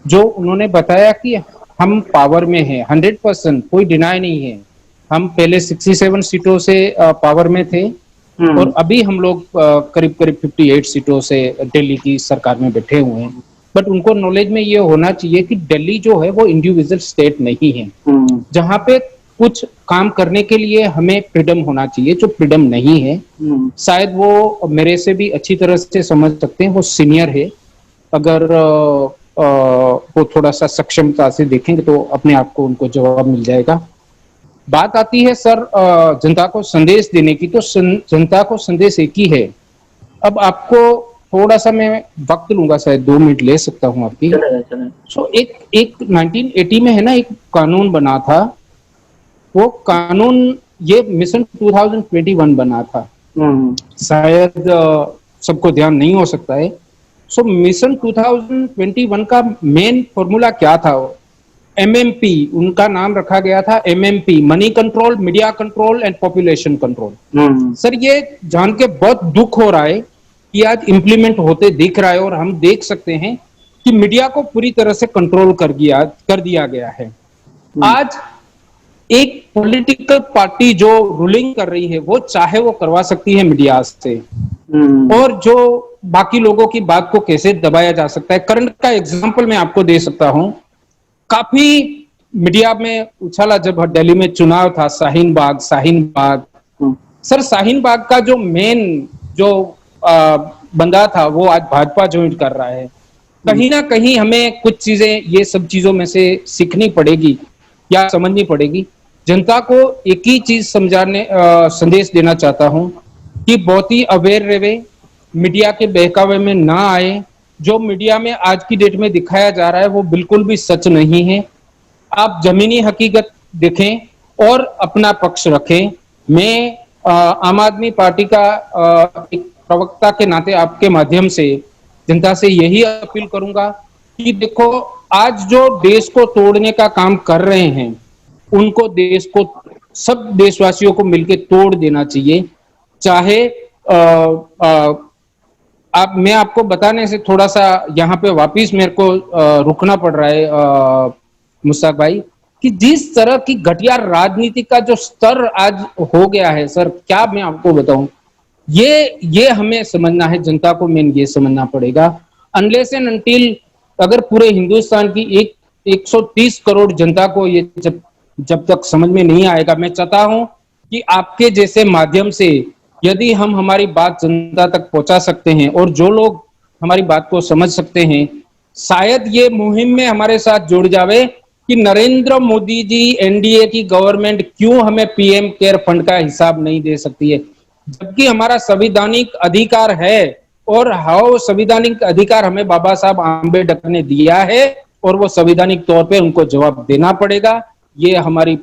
जो उन्होंने बताया कि हम पावर में हैं 100%, कोई डिनाई नहीं है। हम पहले 67 सीटों से पावर में थे और अभी हम लोग करीब 58 सीटों से दिल्ली की सरकार में बैठे हुए हैं। बट उनको नॉलेज में ये होना चाहिए कि दिल्ली जो है वो इंडिविजुअल स्टेट नहीं है, जहाँ पे कुछ काम करने के लिए हमें फ्रीडम होना चाहिए, जो फ्रीडम नहीं है। शायद वो मेरे से भी अच्छी तरह से समझ सकते हैं, वो सीनियर है। अगर वो थोड़ा सा सक्षमता से देखेंगे तो अपने आप को उनको जवाब मिल जाएगा। बात आती है सर जनता को संदेश देने की, तो जनता को संदेश एक ही है। अब आपको थोड़ा सा मैं वक्त लूंगा, शायद 2 मिनट ले सकता हूँ आपकी। सो एक 1980 में है ना, एक कानून बना था। वो कानून ये मिशन 2021 बना था। शायद सबको ध्यान नहीं हो सकता है। सो मिशन 2021 का मेन फॉर्मूला क्या था? एमएमपी, उनका नाम रखा गया था MMP, money control, media control and population control. Sir ये जान के बहुत दुख हो रहा है कि आज इंप्लीमेंट होते दिख रहा है और हम देख सकते हैं कि मीडिया को पूरी तरह से कंट्रोल कर दिया गया है। आज एक पॉलिटिकल पार्टी जो रूलिंग कर रही है वो चाहे वो करवा सकती है मीडिया से, और जो बाकी लोगों की बात को कैसे दबाया जा सकता है। करंट का एग्जांपल मैं आपको दे सकता हूं। काफी मीडिया में उछाला जब दिल्ली में चुनाव था, शाहीन बाग। सर शाहीन बाग का जो मेन जो बंदा था वो आज भाजपा ज्वाइन कर रहा है। कहीं ना कहीं हमें कुछ चीजें, ये सब चीजों में से सीखनी पड़ेगी या समझनी पड़ेगी। जनता को एक ही चीज संदेश देना चाहता हूं कि बहुत ही अवेयर रहे, मीडिया के बहकावे में ना आए। जो मीडिया में आज की डेट में दिखाया जा रहा है वो बिल्कुल भी सच नहीं है। आप जमीनी हकीकत देखें और अपना पक्ष रखें। मैं आम आदमी पार्टी का एक प्रवक्ता के नाते आपके माध्यम से जनता से यही अपील करूंगा कि देखो, आज जो देश को तोड़ने का काम कर रहे हैं उनको देश को, सब देशवासियों को मिलकर तोड़ देना चाहिए। चाहे मैं आपको बताने से थोड़ा सा यहाँ पे वापिस मेरे को रुकना पड़ रहा है मुश्ताक भाई, कि जिस तरह की घटिया राजनीति का जो स्तर आज हो गया है सर, क्या मैं आपको बताऊं। ये हमें समझना है, जनता को मेन ये समझना पड़ेगा। अनलेस एंड अनटिल अगर पूरे हिंदुस्तान की 130 करोड़ जनता को ये जब तक समझ में नहीं आएगा, मैं चाहता हूं कि आपके जैसे माध्यम से यदि हम हमारी बात जनता तक पहुंचा सकते हैं और जो लोग हमारी बात को समझ सकते हैं, शायद ये मुहिम में हमारे साथ जुड़ जावे कि नरेंद्र मोदी जी, एनडीए की गवर्नमेंट क्यों हमें पीएम केयर फंड का हिसाब नहीं दे सकती है, जबकि हमारा संवैधानिक अधिकार है। और हाउ संवैधानिक अधिकार हमें बाबा साहब आंबेडकर ने दिया है और वो संवैधानिक तौर पे उनको जवाब देना पड़ेगा। ये हमारी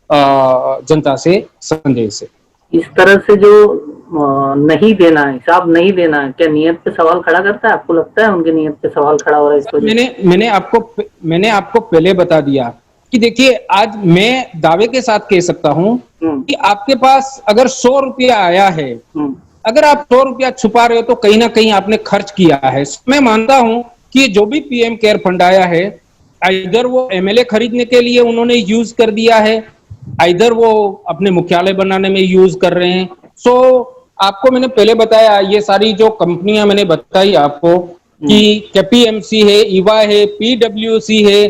जनता से संदेश है। इस तरह से जो नहीं देना है, हिसाब नहीं देना है, क्या नियत पे सवाल खड़ा करता है? आपको लगता है उनकी नियत पे सवाल खड़ा हो रहा है इसको? मैंने आपको पहले बता दिया कि देखिए, आज मैं दावे के साथ कह सकता हूं कि आपके पास अगर 100 रुपया आया है, अगर आप 100 रुपया छुपा रहे हो तो कहीं ना कहीं आपने खर्च किया है। मैं मानता हूं कि जो भी पीएम केयर फंड आया है, इधर वो एमएलए खरीदने के लिए उन्होंने यूज कर दिया है, इधर वो अपने मुख्यालय बनाने में यूज कर रहे हैं। सो आपको मैंने पहले बताया, ये सारी जो कंपनियां मैंने बताई आपको कि केपीएमसी है, ईवा है, पीडब्ल्यूसी है,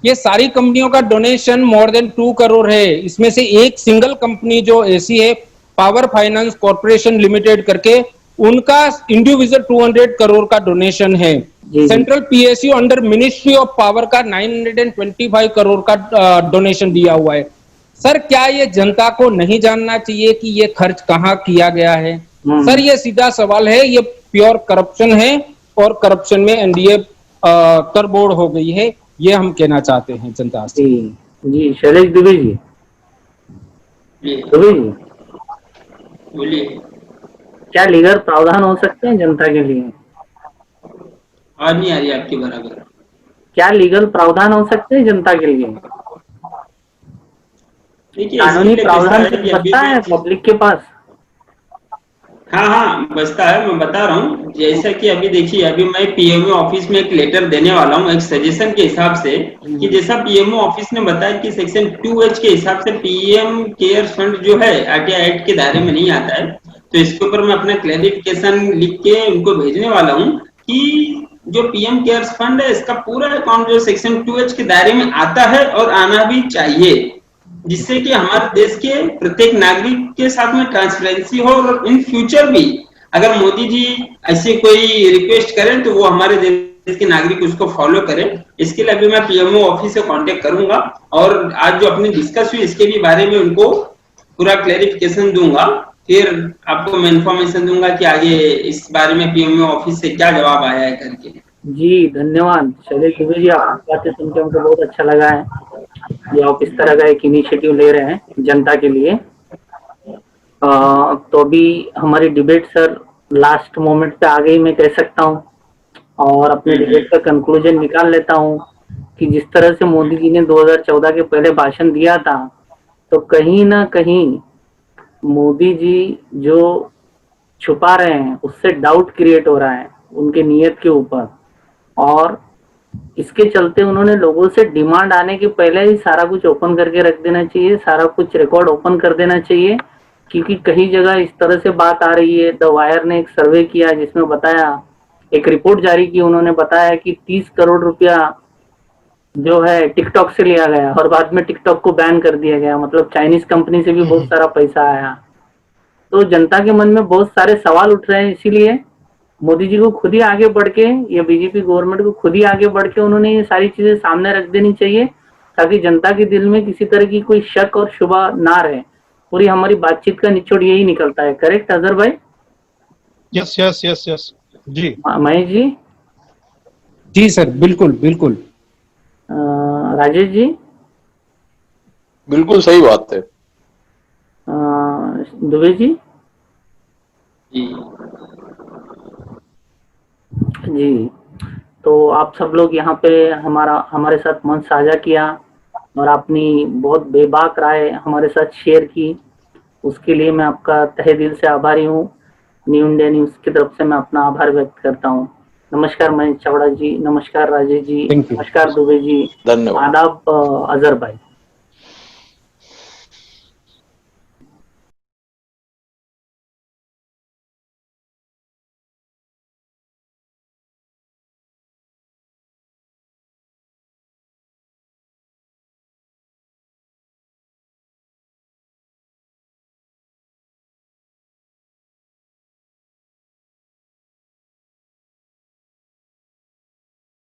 ये सारी कंपनियों का डोनेशन मोर देन 2 करोड़ है। इसमें से एक सिंगल कंपनी जो ऐसी है, पावर फाइनेंस कॉर्पोरेशन लिमिटेड करके, उनका इंडिविजुअल 200 करोड़ का डोनेशन है। Central PSU under ministry of power का 925 करोड़ का डोनेशन दिया हुआ है। सर, क्या ये जनता को नहीं जानना चाहिए कि ये खर्च कहाँ किया गया है? सर, ये सीधा सवाल है, ये प्योर करप्शन है और करप्शन में एनडीए तरबोड़ हो गई है, ये हम कहना चाहते हैं जनता से। जी शैलेश दुबे जी, बोलिए। क्या लीगल प्रावधान हो सकते हैं जनता के लिए? और नहीं आ रही आपके बराबर। क्या लीगल प्रावधान हो सकते हैं जनता के लिए? कानूनी प्रावधान बचता है पब्लिक के पास? हाँ बचता है। मैं बता रहा हूँ, जैसा कि अभी देखिए, अभी मैं पीएमओ ऑफिस में एक लेटर देने वाला हूँ एक सजेशन के हिसाब से, कि जैसा पीएमओ ऑफिस ने बताया कि सेक्शन 2H के हिसाब से पीएम केयर फंड जो है आरटीआई एक्ट के दायरे में नहीं आता है। तो इसके ऊपर मैं अपना क्लैरिफिकेशन लिख के उनको भेजने वाला हूँ कि जो पीएम केयर फंड है, इसका पूरा अकाउंट जो सेक्शन 2H के दायरे में आता है और आना भी चाहिए, जिससे कि हमारे देश के प्रत्येक नागरिक के साथ में ट्रांसपेरेंसी हो। और इन फ्यूचर भी अगर मोदी जी ऐसे कोई रिक्वेस्ट करें तो वो हमारे देश के नागरिक उसको फॉलो करें। इसके लिए अभी मैं पीएमओ ऑफिस से कांटेक्ट करूंगा और आज जो अपनी डिस्कस हुई इसके भी बारे में उनको पूरा क्लैरिफिकेशन दूंगा। फिर आपको मैं इन्फॉर्मेशन दूंगा कि आगे इस बारे में पीएमओ ऑफिस से क्या जवाब आया है करके। जी धन्यवाद शैलेश दुबे जी, आपकी बातें सुनकर हमको बहुत अच्छा लगा है कि आप इस तरह का एक इनिशिएटिव ले रहे हैं जनता के लिए। तो अभी हमारी डिबेट सर लास्ट मोमेंट पे आ गई मैं कह सकता हूँ, और अपने डिबेट का कंक्लूजन निकाल लेता हूँ कि जिस तरह से मोदी जी ने 2014 के पहले भाषण दिया था, तो कहीं ना कहीं मोदी जी जो छुपा रहे हैं उससे डाउट क्रिएट हो रहा है उनके नियत के ऊपर, और इसके चलते उन्होंने लोगों से डिमांड आने के पहले ही सारा कुछ ओपन करके रख देना चाहिए, सारा कुछ रिकॉर्ड ओपन कर देना चाहिए, क्योंकि कई जगह इस तरह से बात आ रही है। द वायर ने एक सर्वे किया जिसमें बताया, एक रिपोर्ट जारी की, उन्होंने बताया कि 30 करोड़ रुपया जो है टिकटॉक से लिया गया और बाद में टिकटॉक को बैन कर दिया गया, मतलब चाइनीज कंपनी से भी बहुत सारा पैसा आया। तो जनता के मन में बहुत सारे सवाल उठ रहे हैं, इसीलिए मोदी जी को खुद ही आगे बढ़ के या बीजेपी गवर्नमेंट को खुद ही आगे बढ़ के उन्होंने ये सारी चीजें सामने रख देनी चाहिए, ताकि जनता के दिल में किसी तरह की कोई शक और शुबा ना रहे। पूरी हमारी बातचीत का निचोड़ यही निकलता है। करेक्ट अजहर भाई? यस यस यस यस जी। महेश जी? जी सर, बिल्कुल बिल्कुल। राजेश जी? बिल्कुल सही बात है। दुबे जी? जी, तो आप सब लोग यहाँ पे हमारे साथ मंच साझा किया और अपनी बहुत बेबाक राय हमारे साथ शेयर की, उसके लिए मैं आपका तहे दिल से आभारी हूँ। न्यू इंडिया न्यूज की तरफ से मैं अपना आभार व्यक्त करता हूँ। नमस्कार महेश चावड़ा जी, नमस्कार राजेश जी, नमस्कार दुबे जी, धन्यवाद। आदाब अजहर भाई।